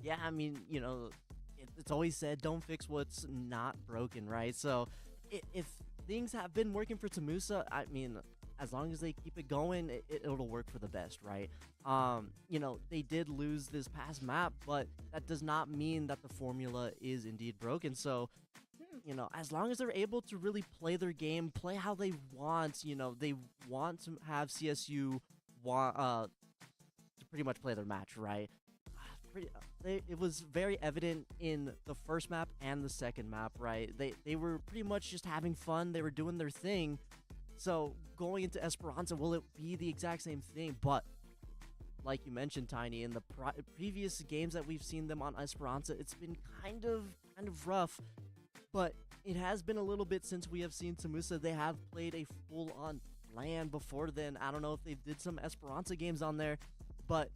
S2: Yeah, I mean, you know, it's always said, don't fix what's not broken, right? So if things have been working for TAMUSA, I mean, as long as they keep it going, it'll work for the best, right? You know, they did lose this past map, but that does not mean that the formula is indeed broken. So, you know, as long as they're able to really play their game, play how they want, you know, they want to have CSU to pretty much play their match, right? It was very evident in the first map and the second map, right? They were pretty much just having fun. They were doing their thing. So going into Esperanza, will it be the exact same thing? But like you mentioned, Tiny, in the previous games that we've seen them on Esperanza, it's been kind of rough. But it has been a little bit since we have seen TAMUSA. They have played a full-on LAN before then. I don't know if they did some Esperanza games on there, but,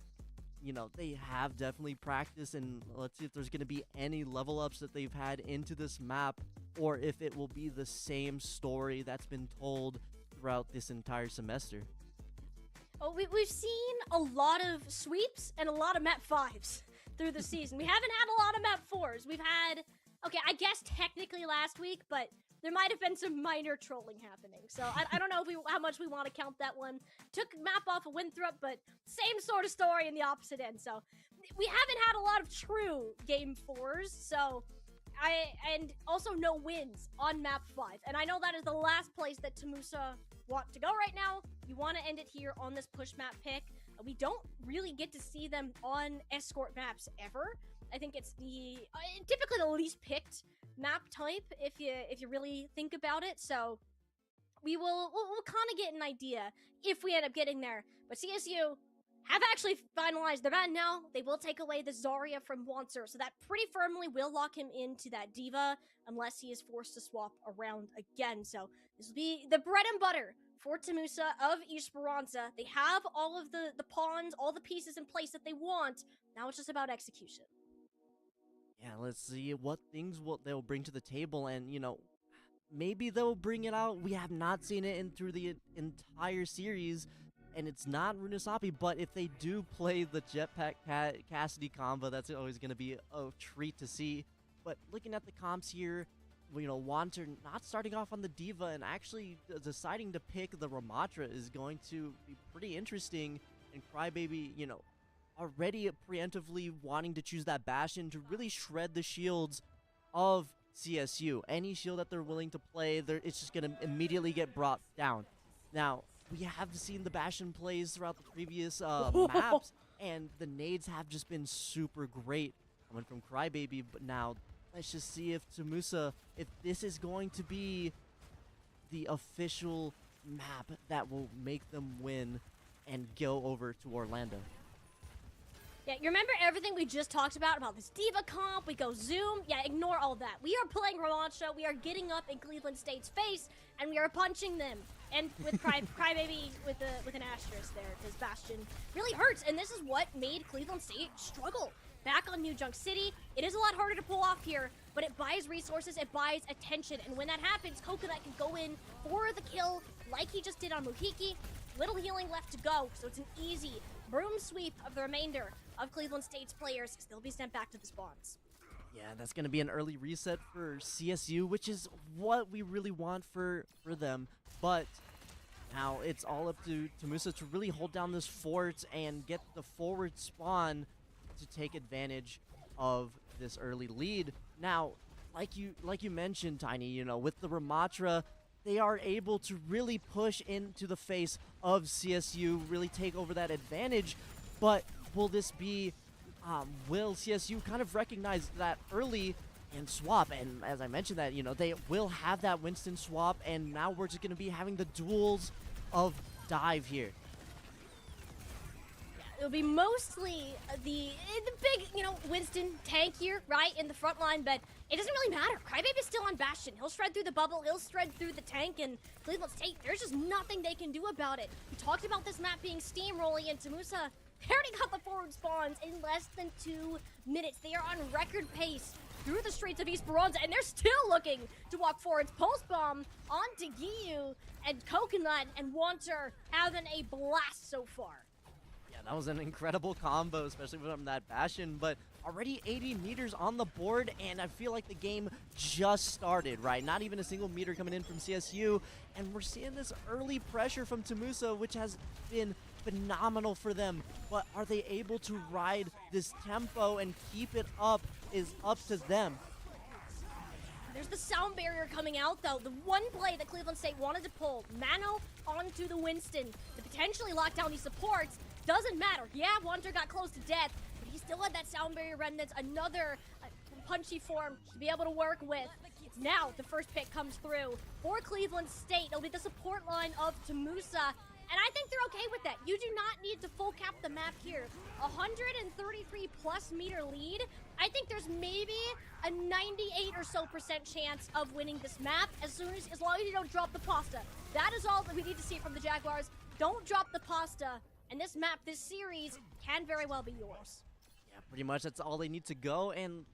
S2: you know, they have definitely practiced, and let's see if there's going to be any level ups that they've had into this map, or if it will be the same story that's been told throughout this entire semester.
S1: Oh, we've seen a lot of sweeps and a lot of map 5s through the season. We haven't had a lot of map 4s. We've had, okay, I guess technically last week, but there might have been some minor trolling happening. So I don't know if how much we want to count that one. Took map off of Winthrop, but same sort of story in the opposite end. So we haven't had a lot of true game 4s. So and also no wins on map 5. And I know that is the last place that TAMUSA want to go right now. You want to end it here on this push map pick. We don't really get to see them on escort maps ever. I think it's the typically the least picked map type if you really think about it. So we'll kind of get an idea if we end up getting there. But CSU have actually finalized their ban now. They will take away the Zarya from Wanser, so that pretty firmly will lock him into that Diva unless he is forced to swap around again. So this will be the bread and butter for TAMUSA of Esperanza. They have all of the pawns, all the pieces in place that they want. Now it's just about execution.
S2: Yeah, let's see what things they'll bring to the table, and maybe they'll bring it out. We have not seen it through the entire series, and it's not Runasapi, but if they do play the Jetpack Cassidy combo, that's always going to be a treat to see. But looking at the comps here, Wanter not starting off on the Diva and actually deciding to pick the Ramatra is going to be pretty interesting, and Crybaby, already preemptively wanting to choose that Bastion to really shred the shields of CSU. Any shield that they're willing to play, it's just going to immediately get brought down. Now, we have seen the Bastion plays throughout the previous maps, and the nades have just been super great coming from Crybaby. But now, let's just see if TAMUSA, if this is going to be the official map that will make them win and go over to Orlando.
S1: Yeah, you remember everything we just talked about this Diva comp, we go Zoom? Yeah, ignore all that. We are playing Ramancha, we are getting up in Cleveland State's face, and we are punching them. And with Crybaby with an asterisk there, because Bastion really hurts, and this is what made Cleveland State struggle. Back on New Junk City, it is a lot harder to pull off here, but it buys resources, it buys attention, and when that happens, Coconut can go in for the kill, like he just did on Muhiki. Little healing left to go, so it's an easy broom sweep of the remainder of Cleveland State's players, as they'll be sent back to the spawns.
S2: Yeah, that's going to be an early reset for CSU, which is what we really want for them. But now it's all up to TAMUSA to really hold down this fort and get the forward spawn to take advantage of this early lead. Now, like you mentioned, Tiny, with the Ramatra, they are able to really push into the face of CSU, really take over that advantage. But will this be, will CSU kind of recognize that early and swap? And as I mentioned that, they will have that Winston swap, and now we're just going to be having the duels of dive here.
S1: It'll be mostly the big, Winston tank here, right, in the front line, but it doesn't really matter. Crybaby's still on Bastion. He'll shred through the bubble, he'll shred through the tank, and Cleveland State, there's just nothing they can do about it. We talked about this map being steamrolling, and TAMUSA, they already got the forward spawns in less than 2 minutes. They are on record pace through the streets of Esperanza, and they're still looking to walk forwards. Pulse Bomb onto Giyu, and Coconut and Wanter having a blast so far.
S2: That was an incredible combo, especially from that Bastion, but already 80 meters on the board, and I feel like the game just started, right? Not even a single meter coming in from CSU, and we're seeing this early pressure from TAMUSA, which has been phenomenal for them, but are they able to ride this tempo and keep it up is up to them.
S1: There's the sound barrier coming out, though. The one play that Cleveland State wanted to pull, Mano onto the Winston to potentially lock down these supports. Doesn't matter. Yeah, Wanter got close to death, but he still had that sound barrier remnants, another punchy form to be able to work with. Now the first pick comes through for Cleveland State. It'll be the support line of TAMUSA, and I think they're okay with that. You do not need to full cap the map here. 133 plus meter lead. I think there's maybe a 98% or so chance of winning this map as long as you don't drop the pasta. That is all that we need to see from the Jaguars. Don't drop the pasta. And this map, this series, can very well be yours.
S2: Yeah, pretty much that's all they need to go. And,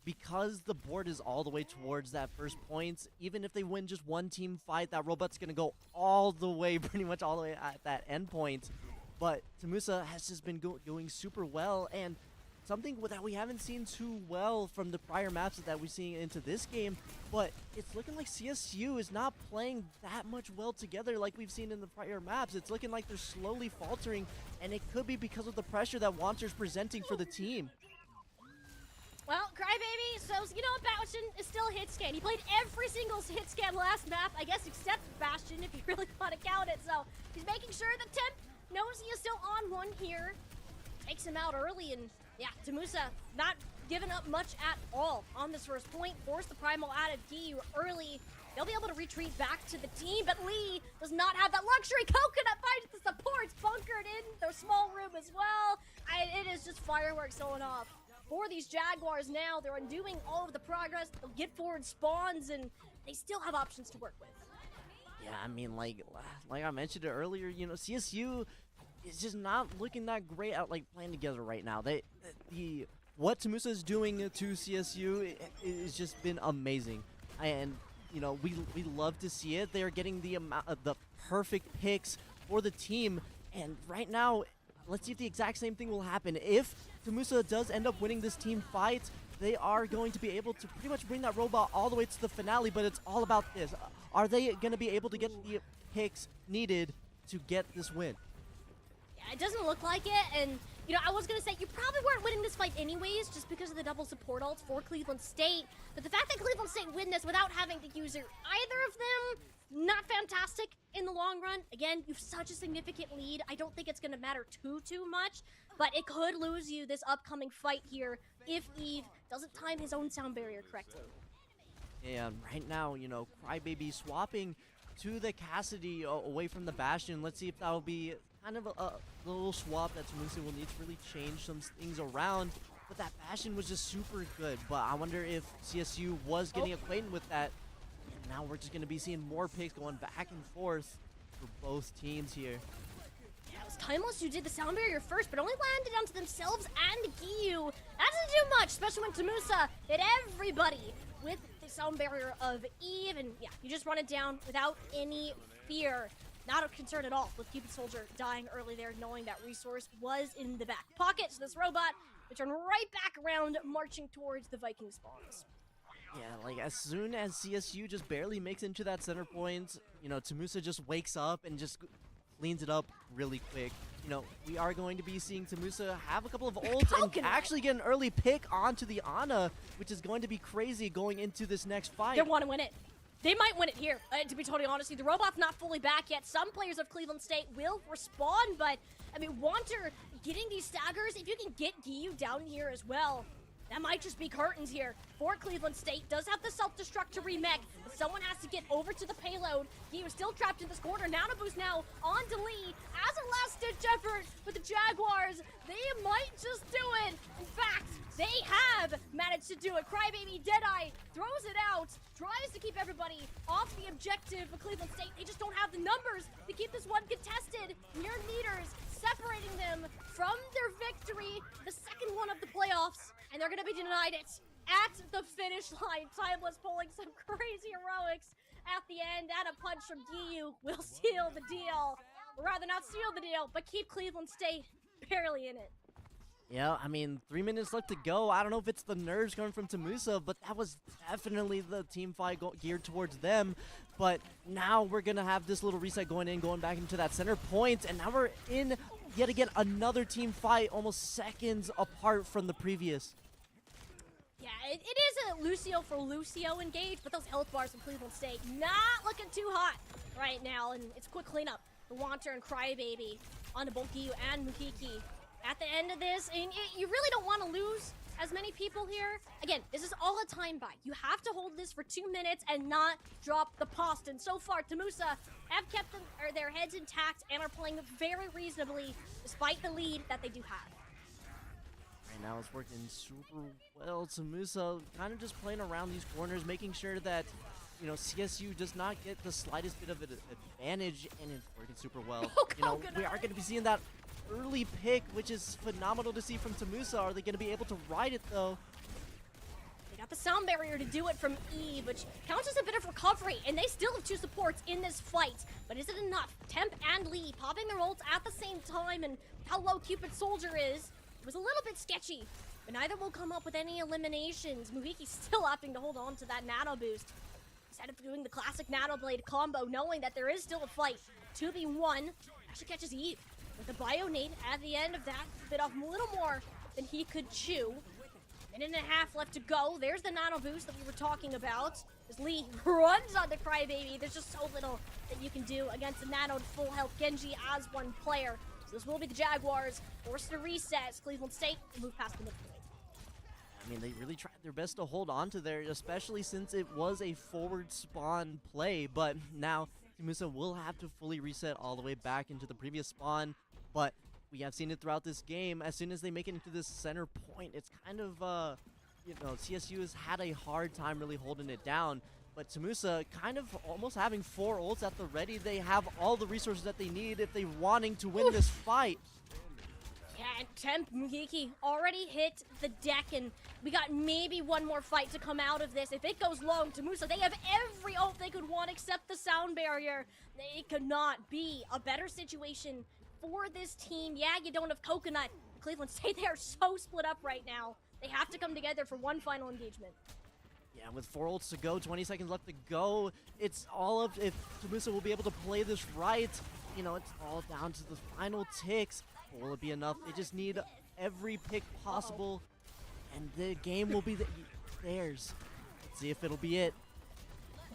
S2: because the board is all the way towards that first point, even if they win just one team fight, that robot's going to go all the way, pretty much all the way at that end point. But TAMUSA has just been doing super well, and something that we haven't seen too well from the prior maps that we're seeing into this game, but it's looking like CSU is not playing that much well together like we've seen in the prior maps. It's looking like they're slowly faltering, and it could be because of the pressure that Wanter's presenting for the team.
S1: Well, Crybaby, so you know Bastion is still a hit scan. He played every single hit scan last map, I guess, except Bastion, if you really want to count it. So he's making sure that Temp knows he is still on one here. Takes him out early, and yeah, TAMUSA not giving up much at all on this first point. Force the primal out of Giyu early. They'll be able to retreat back to the team, but Lee does not have that luxury. Coconut finds the supports bunkered in the small room as well. It is just fireworks going off for these Jaguars now. They're undoing all of the progress. They'll get forward spawns, and they still have options to work with.
S2: Yeah, I mean, like I mentioned it earlier, you know, CSU is just not looking that great at like playing together right now. What TAMUSA is doing to CSU is just been amazing, and you know we love to see it. They are getting the perfect picks for the team, and right now, let's see if the exact same thing will happen. If TAMUSA does end up winning this team fight, they are going to be able to pretty much bring that robot all the way to the finale, but it's all about this. Are they going to be able to get the picks needed to get this win?
S1: Yeah, it doesn't look like it, and you know, I was going to say you probably weren't winning this fight anyways just because of the double support ults for Cleveland State, but the fact that Cleveland State win this without having to use either of them, not fantastic in the long run. Again, you have such a significant lead. I don't think it's going to matter too much, but it could lose you this upcoming fight here if Eve doesn't time his own sound barrier correctly.
S2: And right now, you know, Crybaby swapping to the Cassidy away from the Bastion. Let's see if that will be kind of a little swap that TAMUSA will need to really change some things around. But that Bastion was just super good. But I wonder if CSU was getting acquainted with that. And now we're just going to be seeing more picks going back and forth for both teams here.
S1: Yeah, it was Timeless who did the sound barrier first, but only landed onto themselves and Giyu. That doesn't do much, especially when TAMUSA hit everybody with the sound barrier of Eve. And yeah, you just run it down without any fear. Not a concern at all with Cupid Soldier dying early there, knowing that resource was in the back pocket. So this robot will turn right back around, marching towards the Viking spawns.
S2: Yeah, like as soon as CSU just barely makes into that center point, you know, TAMUSA just wakes up and just cleans it up really quick. You know, we are going to be seeing TAMUSA have a couple of ults and actually get an early pick onto the Ana, which is going to be crazy going into this next fight.
S1: They want to win it. They might win it here, to be totally honest. The robot's not fully back yet. Some players of Cleveland State will respawn, but, I mean, Wanter getting these staggers, if you can get Giyu down here as well, that might just be curtains here for Cleveland State. Does have the self-destruct to remech, but someone has to get over to the payload. Giyu is still trapped in this corner. Nano Boost now on to Lee. As a last-ditch effort with the Jaguars, they might just do it. In fact, they have managed to do it. Crybaby Deadeye throws it out, tries to keep everybody off the objective for Cleveland State. They just don't have the numbers to keep this one contested. Mere meters separating them from their victory, the second one of the playoffs, and they're going to be denied it at the finish line. Timeless pulling some crazy heroics at the end, and a punch from Giyu will seal the deal. Or rather, not seal the deal, but keep Cleveland State barely in it.
S2: Yeah, I mean, 3 minutes left to go. I don't know if it's the nerves coming from TAMUSA, but that was definitely the team fight geared towards them. But now we're going to have this little reset going back into that center point, and now we're in yet again another team fight almost seconds apart from the previous.
S1: Yeah, it is a Lucio for Lucio engage, but those health bars from Cleveland State not looking too hot right now, and it's quick cleanup. The Wanter and Crybaby on to both Giyu and Mukiki. At the end of this, and you really don't want to lose as many people here. Again, this is all a time buy. You have to hold this for 2 minutes and not drop the post. And so far, TAMUSA have kept their heads intact and are playing very reasonably despite the lead that they do have.
S2: Right now it's working super well. TAMUSA kind of just playing around these corners, making sure that, you know, CSU does not get the slightest bit of an advantage, and it's working super well. You know, we are going to be seeing that early pick, which is phenomenal to see from TAMUSA. Are they going to be able to ride it, though?
S1: They the sound barrier to do it from Eve, which counts as a bit of recovery, and they still have 2 supports in this fight. But is it enough? Temp and Lee popping their ults at the same time, and how low Cupid Soldier is, it was a little bit sketchy. But neither will come up with any eliminations. Muhiki's still opting to hold on to that nano boost. Instead of doing the classic nano blade combo, knowing that there is still a fight. 2v1, actually catches Eve with a bio nade at the end of that. Bit off a little more than he could chew. Minute and a half left to go. There's the nano boost that we were talking about. As Lee runs on the Crybaby, there's just so little that you can do against a nanoed full health Genji as one player. So this will be the Jaguars forced to reset as Cleveland State will move past the midpoint.
S2: I mean, they really tried their best to hold on to there, especially since it was a forward spawn play. But now TAMUSA will have to fully reset all the way back into the previous spawn. But we have seen it throughout this game. As soon as they make it into this center point, it's kind of, you know, CSU has had a hard time really holding it down. But TAMUSA kind of almost having 4 ults at the ready. They have all the resources that they need if they wanting to win this fight.
S1: Yeah, and Temp Muhiki already hit the deck, and we got maybe one more fight to come out of this. If it goes long, TAMUSA, they have every ult they could want except the sound barrier. It could not be a better situation for this team. Yeah, you don't have Coconut. Cleveland State, they are so split up right now. They have to come together for one final engagement.
S2: Yeah, with 4 ults to go, 20 seconds left to go, it's all of if TAMUSA will be able to play this right. You know, it's all down to the final ticks. Will it be enough? They just need every pick possible, and the game will be theirs. Let's see if it'll be it.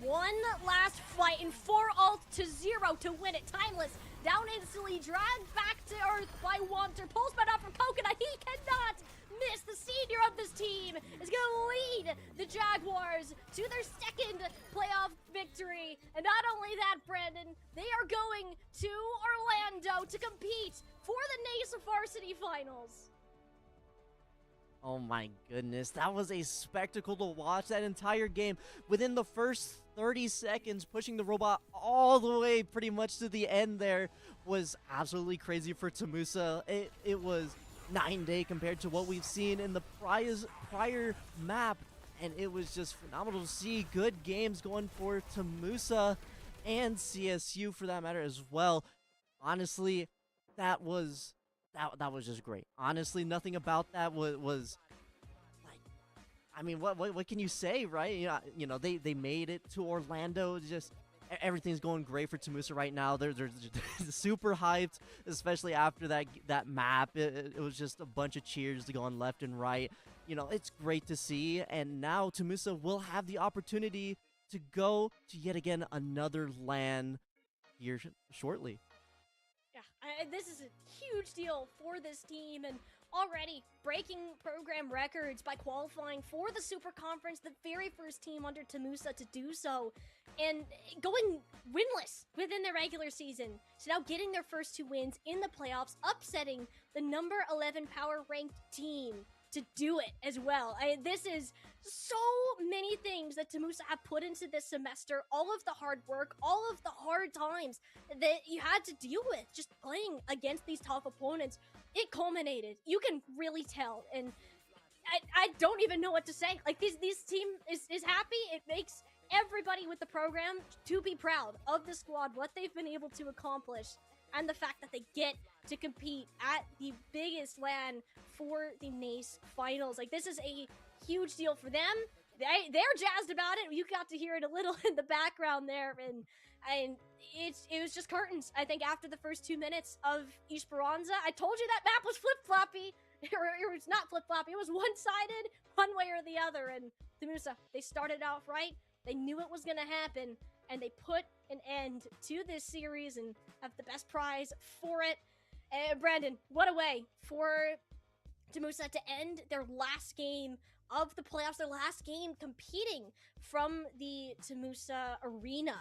S1: One last fight in 4 ult to 0 to win it. Timeless down instantly, dragged back to earth by Wanter. Pulls back up from Coconut. He cannot miss. The senior of this team is going to lead the Jaguars to their 2nd playoff victory. And not only that, Brandon, they are going to Orlando to compete for the NACE Varsity Finals.
S2: Oh my goodness, that was a spectacle to watch that entire game. Within the first 30 seconds, pushing the robot all the way pretty much to the end there was absolutely crazy for TAMUSA. It was night and day compared to what we've seen in the prior map, and it was just phenomenal to see good games going for TAMUSA and CSU for that matter as well. Honestly, that was just great. Honestly, nothing about that was like, I mean, what can you say, right? You know, they made it to Orlando. Just everything's going great for TAMUSA right now. They're super hyped, especially after that map. It was just a bunch of cheers to go on left and right. You know, it's great to see, and now TAMUSA will have the opportunity to go to yet again another LAN here shortly.
S1: Yeah, this is a huge deal for this team, and already breaking program records by qualifying for the Superconference, the very first team under TAMUSA to do so, and going winless within the regular season. So now getting their first 2 wins in the playoffs, upsetting the number 11 power ranked team to do it as well. This is so many things that TAMUSA have put into this semester, all of the hard work, all of the hard times that you had to deal with just playing against these tough opponents. It culminated. You can really tell, and I don't even know what to say. Like, this team is happy. It makes everybody with the program to be proud of the squad, what they've been able to accomplish, and the fact that they get to compete at the biggest LAN for the NACE finals. Like, this is a huge deal for them. They're jazzed about it. You got to hear it a little in the background there, and it was just curtains. I think after the first 2 minutes of Esperanza, I told you that map was flip-floppy. It was not flip-floppy. It was one-sided, one way or the other. And TAMUSA, they started off right. They knew it was going to happen, and they put an end to this series and have the best prize for it. Brandon, what a way for TAMUSA to end their last game of the playoffs, their last game competing from the TAMUSA arena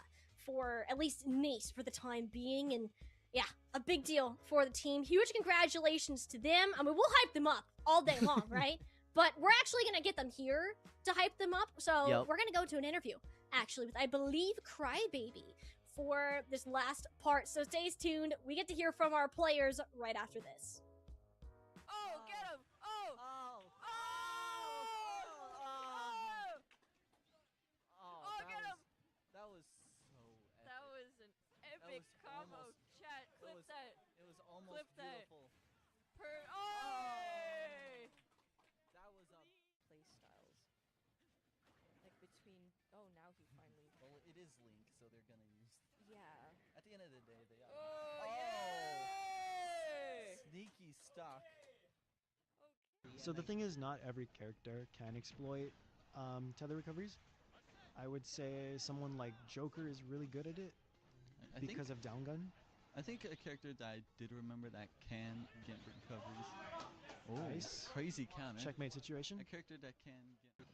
S1: for at least NACE for the time being. And yeah, a big deal for the team. Huge congratulations to them. I mean, we'll hype them up all day long, right? But we're actually going to get them here to hype them up. So we're going to go to an interview, actually, with, I believe, Crybaby for this last part. So stay tuned. We get to hear from our players right after this.
S9: Oh, get him! Oh! Oh! Oh!
S7: was
S9: Combo,
S7: almost.
S9: chat, clip that.
S7: It was almost
S9: Clip that.
S7: beautiful.
S9: Oh!
S7: That was a.
S9: Play styles. Like between. Oh, now he finally.
S7: Well, it is Link, so they're gonna use.
S9: Yeah.
S7: At the end of the day, they are.
S9: Oh,
S7: Oh!
S9: yay!
S7: Sneaky stock.
S10: So the thing is, not every character can exploit tether recoveries. I would say someone like Joker is really good at it
S7: I
S10: because of down gun.
S7: I think a character that I did remember that can get recoveries. Oh,
S10: Nice.
S7: crazy counter.
S10: Checkmate situation.
S7: A character that can get.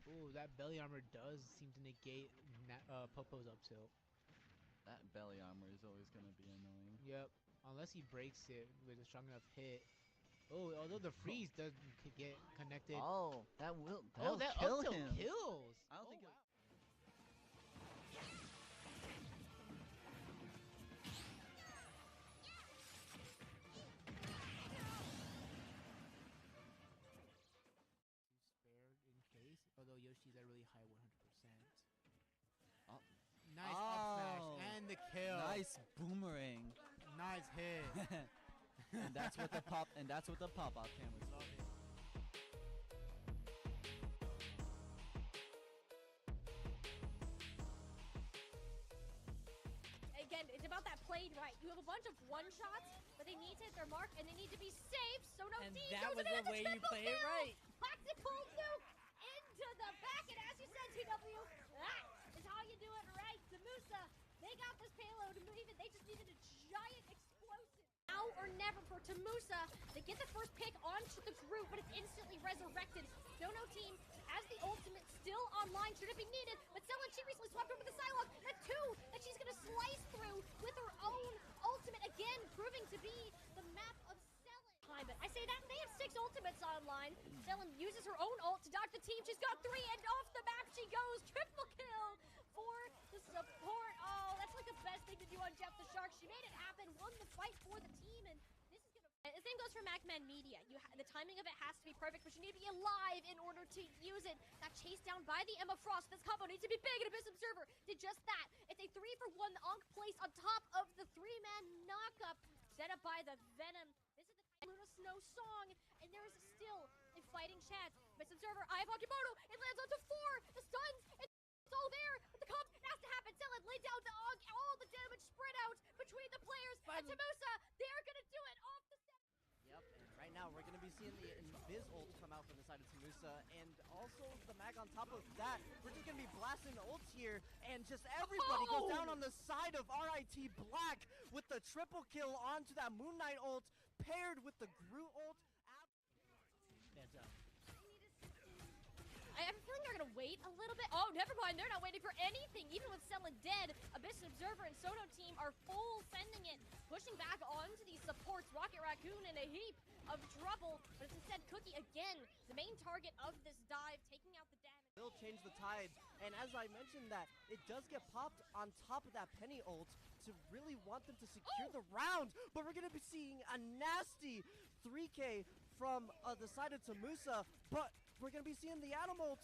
S11: Ooh, that belly armor does seem to negate Popo's up tilt.
S7: That belly armor is always gonna be annoying.
S11: Yep, unless he breaks it with a strong enough hit. Oh, although the freeze does get connected.
S7: Oh, that will.
S11: Oh, that
S7: kill
S11: up tilt
S7: him.
S11: kills.
S7: I don't think.
S11: wow. Spared in case, although Yoshi's at really high 100%.
S7: Oh.
S11: Nice up smash
S7: Oh.
S11: and the kill.
S7: Nice boomerang.
S11: Nice hit.
S7: And that's what the pop. And that's what the pop-out cameras.
S11: Love it.
S1: Again, it's about that played right. You have a bunch of one-shots, but they need to hit their mark, and they need to be safe, so no
S11: And
S1: D
S11: that
S1: goes
S11: was
S1: in,
S11: the
S1: and that's a
S11: way you
S1: triple
S11: play it
S1: kill!
S11: right.
S1: Tactical nuke into the back, and as you said, TW, that is how you do it right. TAMUSA, they got this payload to move it. They just needed a giant explosive. Now or never for TAMUSA. They get the first pick onto the group, but it's instantly resurrected. Dono team has the ultimate still online, should it be needed, but Selin, she recently swapped over the Psylocke. The two that she's gonna slice through with her own ultimate, again, proving to be the map of Selin. But I say that, they have 6 ultimates online. Selin uses her own ult to dodge the team. She's got 3, and off the map she goes. Triple kill for the support. Oh, that's like the best thing to do on Jeff the Shark. She made it happen, won the fight for the team, and this is gonna... The same goes for MacMan Media. The timing of it has to be perfect, but you need to be alive in order to use it. That chase down by the Emma Frost. This combo needs to be big, and Abyss Observer did just that. It's a 3-for-1 Ankh place on top of the 3-man knockup set up by the Venom. This is the Luna Snow song, and there is still a fighting chance. Abyss Observer, Eye of Akimoto, it lands onto 4. The stuns, it's all there, but the comp has to happen. Selin laid down the Ankh, all the damage spread out between the players, and TAMUSA, they're gonna do it off the set.
S2: Yep, and right now we're going to be seeing the Invis ult come out from the side of TAMUSA, and also the mag on top of that. We're just going to be blasting ults here, and just everybody goes down on the side of RIT Black with the triple kill onto that Moon Knight ult, paired with the Groot ult.
S11: That's up.
S1: I have a feeling they're gonna wait a little bit. Oh, never mind. They're not waiting for anything. Even with Selin dead, Abyss Observer and Sono team are full sending it, pushing back onto these supports. Rocket Raccoon in a heap of trouble, but it's instead Cookie again, the main target of this dive, taking out the damage.
S2: Will change the tide, and as I mentioned that, it does get popped on top of that Penny ult to really want them to secure the round, but we're gonna be seeing a nasty 3K from the side of TAMUSA, but we're gonna be seeing the Animal ult,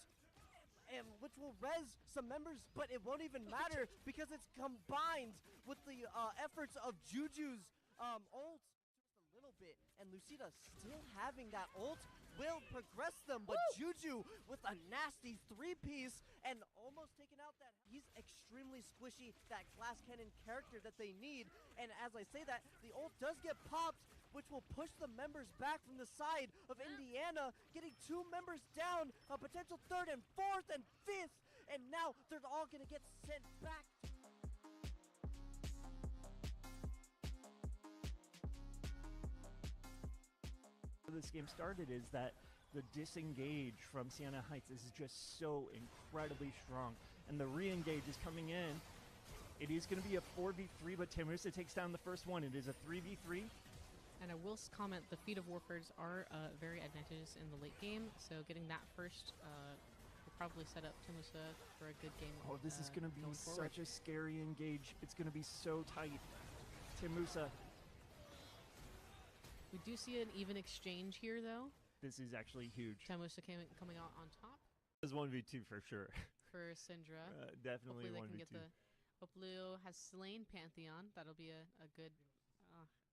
S2: and which will res some members, but it won't even matter because it's combined with the efforts of Juju's ult just a little bit, and Lucida still having that ult will progress them, but Juju with a nasty 3-piece and almost taking out that. He's extremely squishy, that glass cannon character that they need, and as I say that, the ult does get popped, which will push the members back from the side of Indiana, getting 2 members down, a potential 3rd and 4th and 5th, and now they're all gonna get sent back.
S12: This game started is that the disengage from Sienna Heights is just so incredibly strong, and the re-engage is coming in. It is going to be a 4v3, but TAMUSA takes down the first one. It is a 3v3.
S13: And I will comment, the feat of Warforged are very advantageous in the late game, so getting that first will probably set up TAMUSA for a good game.
S12: Oh, this is going to be
S13: forward.
S12: such a scary engage. It's going to be so tight. TAMUSA.
S13: We do see an even exchange here, though.
S12: This is actually huge.
S13: TAMUSA coming out on top
S12: This is 1v2 for sure.
S13: for Syndra.
S12: Definitely
S13: Hopefully they
S12: 1v2.
S13: can get the... Hope Leo has slain Pantheon. That'll be a good,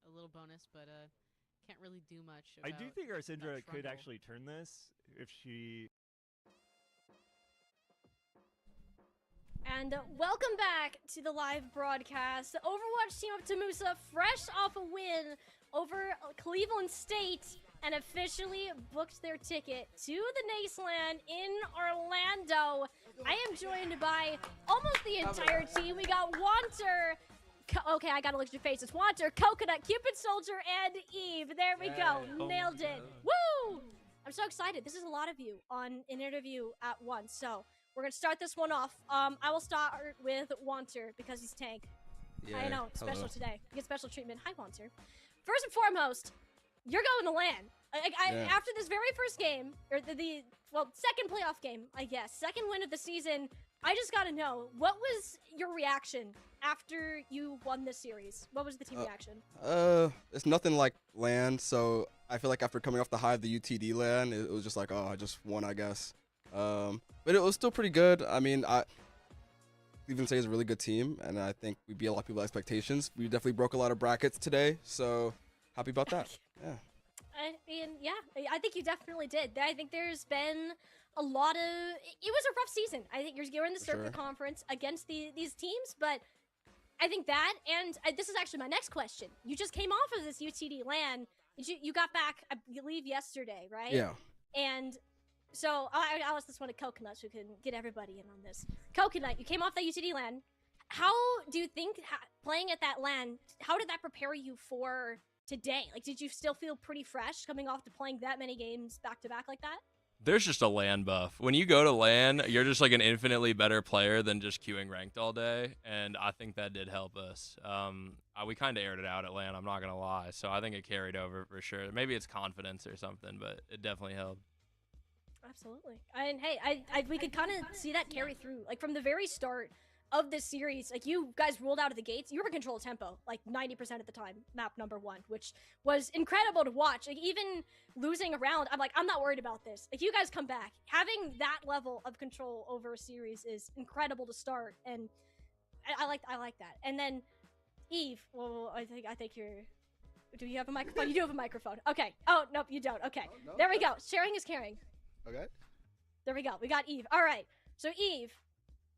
S13: a little bonus, but can't really do much.
S12: I do think
S13: about
S12: Arsindra
S13: that
S12: could
S13: Trundle.
S12: actually turn this if she.
S1: And welcome back to the live broadcast. The Overwatch team of TAMUSA, fresh off a win over Cleveland State, and officially booked their ticket to the NACE land in Orlando. I am joined by almost the entire team. We got Wanter. Okay, I gotta look at your faces. Wanter, Coconut, Cupid Soldier, and Eve. There we go. Nailed it. Woo! I'm so excited. This is a lot of you on an interview at once. So we're gonna start this one off. I will start with Wanter because he's tank. I know, special today. You get special treatment. Hi, Wanter. First and foremost, you're going to LAN. After this very first game, or the second playoff game, I guess, second win of the season, I just gotta know, what was your reaction after you won this series? What was the team reaction?
S14: It's nothing like LAN, so I feel like after coming off the high of the UTD LAN, it was just like, oh, I just won, I guess. But it was still pretty good. I mean, Cleveland State is a really good team, and I think we beat a lot of people's expectations. We definitely broke a lot of brackets today, so happy about that. Yeah.
S1: I mean, yeah, I think you definitely did. I think there's been a lot of... It was a rough season. I think you're in the Superconference against these teams, but I think that, and this is actually my next question. You just came off of this UTD LAN. You got back, I believe, yesterday, right?
S14: Yeah.
S1: And so I'll ask this one to Coconut so we can get everybody in on this. Coconut, you came off that UTD LAN. How do you think playing at that LAN, how did that prepare you for today? Like, did you still feel pretty fresh coming off to playing that many games back to back like that?
S15: There's just a LAN buff. When you go to LAN, you're just like an infinitely better player than just queuing ranked all day, and I think that did help us. We kind of aired it out at LAN, I'm not going to lie, so I think it carried over for sure. Maybe it's confidence or something, but it definitely helped.
S1: Absolutely. And hey, we could kind of see that carry through. Like, from the very start of this series, like, you guys rolled out of the gates, you were in control of tempo, like 90% of the time, map number 1, which was incredible to watch. Like, even losing a round, I'm like, I'm not worried about this. Like, you guys come back. Having that level of control over a series is incredible to start, and I like that. And then Eve, well, I think you're... Do you have a microphone? You do have a microphone. Okay. Oh, nope, you don't. Okay.
S14: Oh, no,
S1: there we go. Sharing is caring.
S14: Okay.
S1: There we go. We got Eve. All right. So Eve,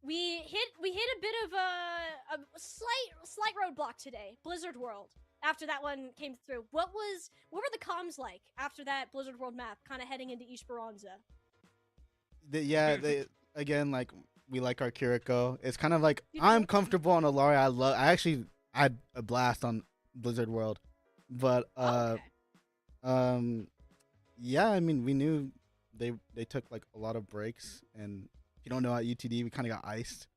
S1: we hit a bit of a slight roadblock today. Blizzard World. After that one came through, what were the comms like after that Blizzard World map, kind of heading into Esperanza?
S6: They again, like, we like our Kiriko. It's kind of like I'm comfortable on Alaria. I had a blast on Blizzard World, but yeah, I mean, we knew they took like a lot of breaks, and if you don't know, at UTD we kind of got iced.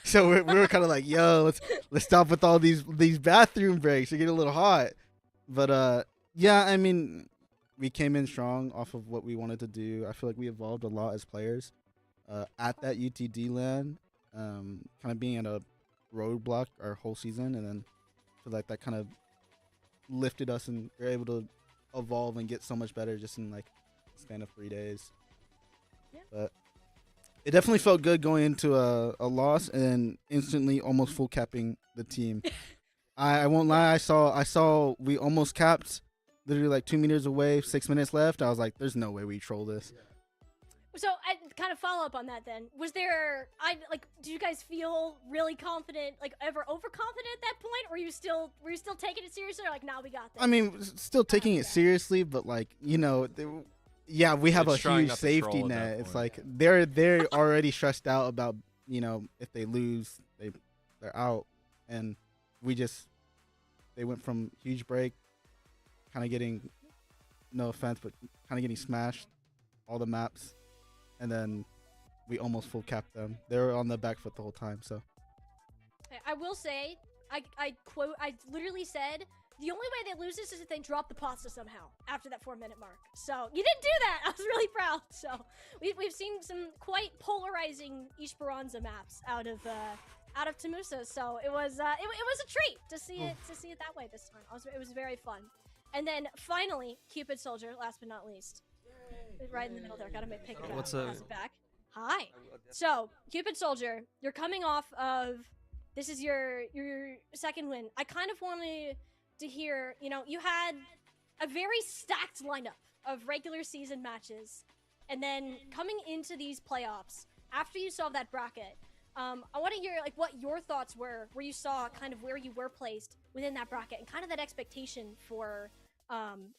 S6: So we were kind of like, yo, let's stop with all these bathroom breaks. They get a little hot, but yeah, I mean, we came in strong off of what we wanted to do. I feel like we evolved a lot as players at that UTD LAN, kind of being at a roadblock our whole season, and then I feel like that kind of lifted us, and we were able to evolve and get so much better just in like a span of 3 days.
S1: Yeah.
S6: But it definitely felt good going into a loss and instantly almost full capping the team. I won't lie, I saw we almost capped literally like 2 meters away, 6 minutes left. I was like, there's no way we troll this.
S1: So I kind of follow up on that then. Was there, did you guys feel really confident, like ever overconfident at that point? Or were you still taking it seriously, or like, nah, we got this?
S6: I mean, still taking it seriously, but like, you know, yeah, we have a huge safety net. It's like they're already stressed out about, you know, if they lose, they're out, and they went from huge break, kind of getting, no offense, but kind of getting smashed, all the maps. And then we almost full capped them. They were on the back foot the whole time. So
S1: I will say, I literally said, the only way they lose this is if they drop the pasta somehow after that 4-minute mark. So you didn't do that. I was really proud. So we've seen some quite polarizing Esperanza maps out of TAMUSA. So it was a treat to see it that way this time. It was very fun. And then finally, Cupid Soldier, last but not least. Right in the middle there. Gotta pick it up.
S16: What's up?
S1: Pass it back. Hi. So, Cupid Soldier, you're coming off of This is your second win. I kind of wanted to hear, you had a very stacked lineup of regular season matches, and then coming into these playoffs, after you saw that bracket, I want to hear like what your thoughts were, where you saw kind of where you were placed within that bracket, and kind of that expectation for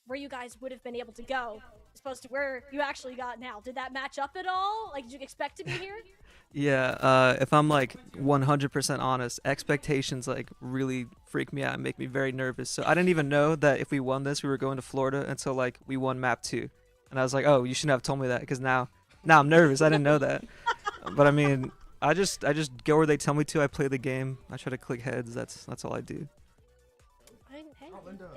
S1: where you guys would have been able to go, as opposed to where you actually got now. Did that match up at all? Like, did you expect to be here?
S16: Yeah, if I'm like 100% honest, expectations like really freak me out and make me very nervous. So I didn't even know that if we won this, we were going to Florida until like we won map 2. And I was like, oh, you shouldn't have told me that, because now I'm nervous. I didn't know that. But I mean, I just go where they tell me to. I play the game. I try to click heads. That's all I do.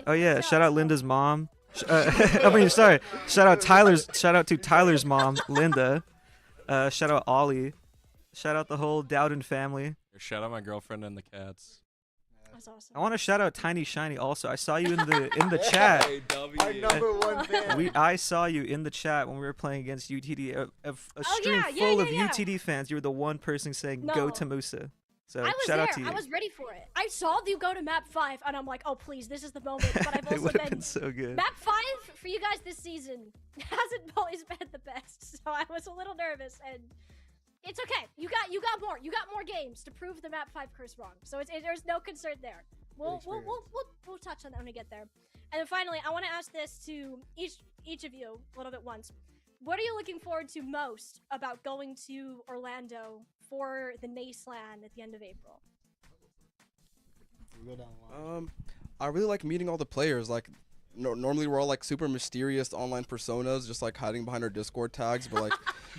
S16: Oh yeah, shout out Linda's mom. I mean, sorry. Shout out to Tyler's mom, Linda. Shout out Ollie. Shout out the whole Dowden family.
S15: Shout out my girlfriend and the cats.
S1: That's awesome.
S16: I want to shout out Tiny Shiny also. I saw you in the chat.
S15: Our
S6: number one fan.
S16: I saw you in the chat when we were playing against UTD. A stream full of UTD fans. You were the one person saying go TAMUSA. So
S1: I was
S16: shout
S1: there.
S16: out to you.
S1: I was ready for it. I saw you go to map 5, and I'm like, oh please, this is the moment. But I've
S16: It
S1: also
S16: would have been so good.
S1: map 5 for you guys this season hasn't always been the best, so I was a little nervous, and it's okay. You got more games to prove the map 5 curse wrong. So there's no concern there. We'll touch on that when we get there. And then finally, I want to ask this to each of you a little bit once. What are you looking forward to most about going to Orlando for the NACE LAN at the end of April?
S14: I really like meeting all the players. Like, normally we're all like super mysterious online personas, just like hiding behind our Discord tags. But like,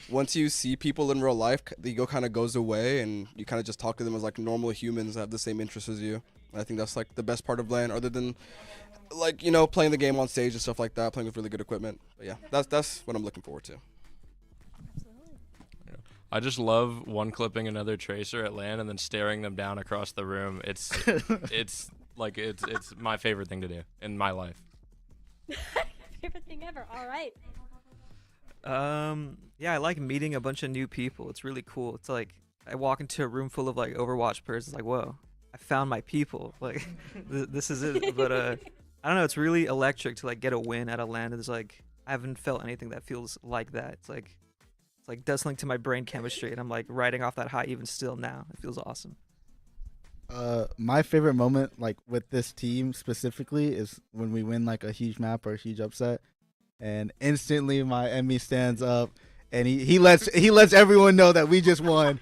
S14: once you see people in real life, the ego kind of goes away, and you kind of just talk to them as like normal humans that have the same interests as you. And I think that's like the best part of LAN, other than like playing the game on stage and stuff like that, playing with really good equipment. But yeah, that's what I'm looking forward to.
S15: I just love one clipping another tracer at LAN and then staring them down across the room. It's my favorite thing to do in my life.
S1: Favorite thing ever. All right.
S16: Yeah, I like meeting a bunch of new people. It's really cool. It's like I walk into a room full of like Overwatch players. It's like, whoa, I found my people. Like this is it. But I don't know. It's really electric to like get a win at a LAN. It's like I haven't felt anything that feels like that. It's like does something to my brain chemistry, and I'm like riding off that high even still now. It feels awesome.
S6: My favorite moment, like with this team specifically, is when we win like a huge map or a huge upset, and instantly my enemy stands up, and he lets everyone know that we just won,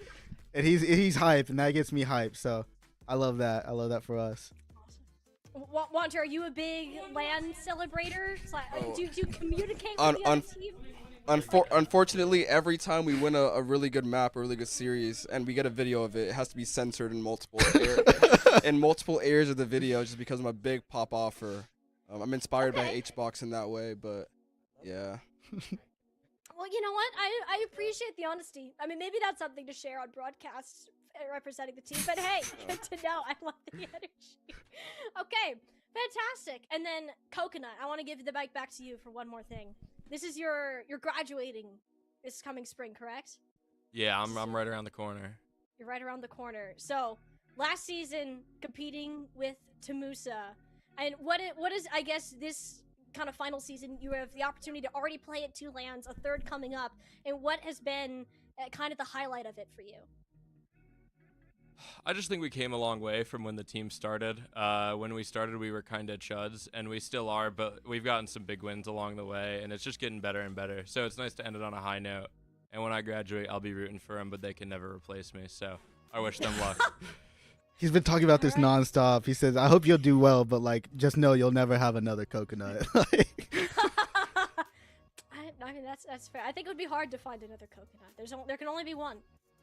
S6: and he's hyped, and that gets me hyped. So I love that. I love that for us.
S1: Wanter, are you a big LAN celebrator? Do you communicate with the other team?
S14: Unfortunately, every time we win a really good map, a really good series, and we get a video of it, it has to be censored in multiple areas of the video, just because I'm a big pop offer. I'm inspired by HBox in that way, but yeah.
S1: Well, you know what? I appreciate the honesty. I mean, maybe that's something to share on broadcasts representing the team, but hey, good to know. I love the energy. Okay, fantastic. And then Coconut, I want to give the mic back to you for one more thing. This is you're graduating this coming spring, correct?
S15: Yeah, I'm right around the corner.
S1: You're right around the corner. So, last season competing with TAMUSA, and what is I guess this kind of final season you have the opportunity to already play at 2 LANs, a third coming up, and what has been kind of the highlight of it for you?
S15: I just think we came a long way from when the team started. When we started, we were kind of chuds, and we still are, but we've gotten some big wins along the way, and it's just getting better and better. So it's nice to end it on a high note. And when I graduate, I'll be rooting for them, but they can never replace me. So I wish them luck.
S6: He's been talking about this nonstop. He says, "I hope you'll do well, but like, just know you'll never have another Coconut."
S1: I mean, that's fair. I think it would be hard to find another Coconut. There can only be one.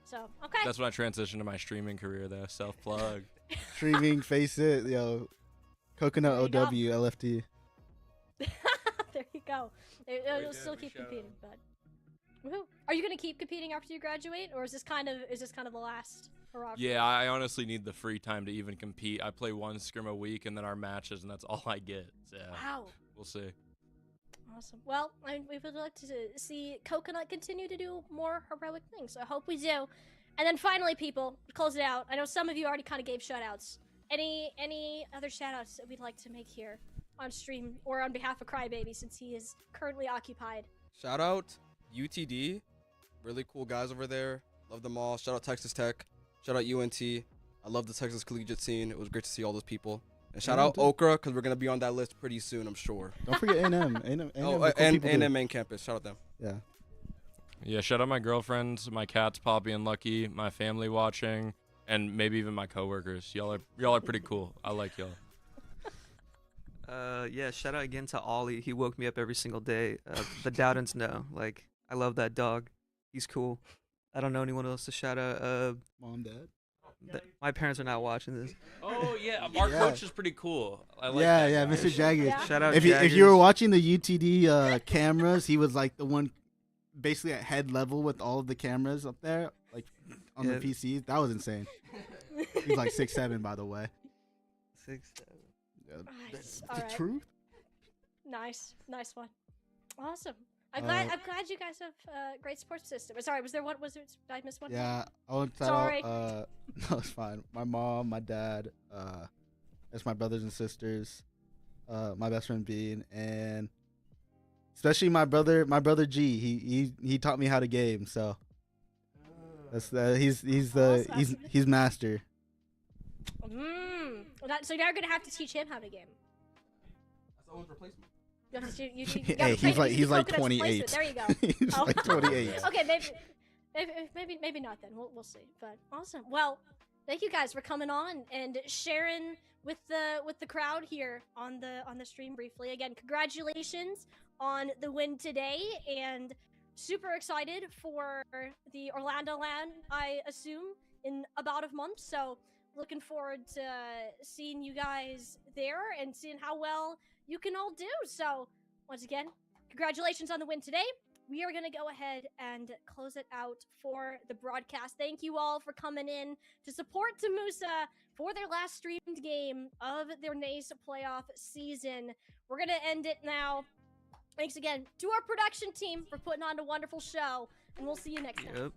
S1: So, okay.
S15: That's when I transitioned to my streaming career, though. Self-plug.
S6: Streaming, face it, yo. Coconut OW, LFT.
S1: There you go. You'll still keep competing, but woohoo. Are you gonna keep competing after you graduate, or is this kind of the last hurrah?
S15: Yeah, I honestly need the free time to even compete. I play 1 scrim a week, and then our matches, and that's all I get. So
S1: wow.
S15: We'll see.
S1: Awesome. Well, we would like to see Coconut continue to do more heroic things. So I hope we do. And then finally, people, to close it out. I know some of you already kind of gave shoutouts. Any other shoutouts that we'd like to make here on stream or on behalf of Crybaby, since he is currently occupied?
S14: Shout out UTD, really cool guys over there. Love them all. Shout out Texas Tech. Shout out UNT. I love the Texas collegiate scene. It was great to see all those people. And shout out Okra, because we're gonna be on that list pretty soon, I'm sure.
S6: Don't forget A&M. A&M
S14: Oh, A&M main campus. Shout out them.
S6: Yeah.
S15: Yeah, shout out my girlfriends, my cats Poppy and Lucky, my family watching, and maybe even my coworkers. Y'all are pretty cool. I like y'all.
S16: Yeah, shout out again to Ollie. He woke me up every single day. The Dowdens know. Like, I love that dog. He's cool. I don't know anyone else to shout out.
S6: Mom, Dad.
S16: My parents are not watching this.
S15: Oh yeah, our coach is pretty cool. I like
S6: yeah,
S15: that
S6: yeah,
S15: guy.
S6: Mr. Jaggers.
S16: Yeah. Shout out
S6: if you
S16: Jaggers.
S6: were watching the UTD cameras, he was like the one basically at head level with all of the cameras up there, like on the PCs. That was insane. He's like 6'7", by the way.
S16: 6'7".
S6: Yeah,
S1: Nice.
S6: the
S1: Alright.
S6: truth.
S1: Nice one. Awesome. I'm glad you guys have a great support system. Sorry, was there one? Was there? Did I miss one?
S6: Yeah, I want to
S1: Sorry.
S6: no, it's fine. My mom, my dad, that's my brothers and sisters, my best friend Bean, and especially my brother G. He taught me how to game, so that's he's master.
S1: So now you're gonna have to teach him how to game.
S14: That's Owen's replacement.
S1: You have to, you
S6: Hey, he's like
S1: Coconut's
S6: 28.
S1: replacement. There you go.
S6: He's like 28.
S1: Okay, maybe not then. We'll see. But awesome. Well, thank you guys for coming on and sharing with the crowd here on the stream briefly. Again, congratulations on the win today, and super excited for the Orlando LAN, I assume, in about a month. So looking forward to seeing you guys there and seeing how well you can all do. So once again, congratulations on the win today. We are going to go ahead and close it out for the broadcast. Thank you all for coming in to support TAMUSA for their last streamed game of their NACE playoff season. We're going to end it now. Thanks again to our production team for putting on a wonderful show, and we'll see you next time.
S16: Yep.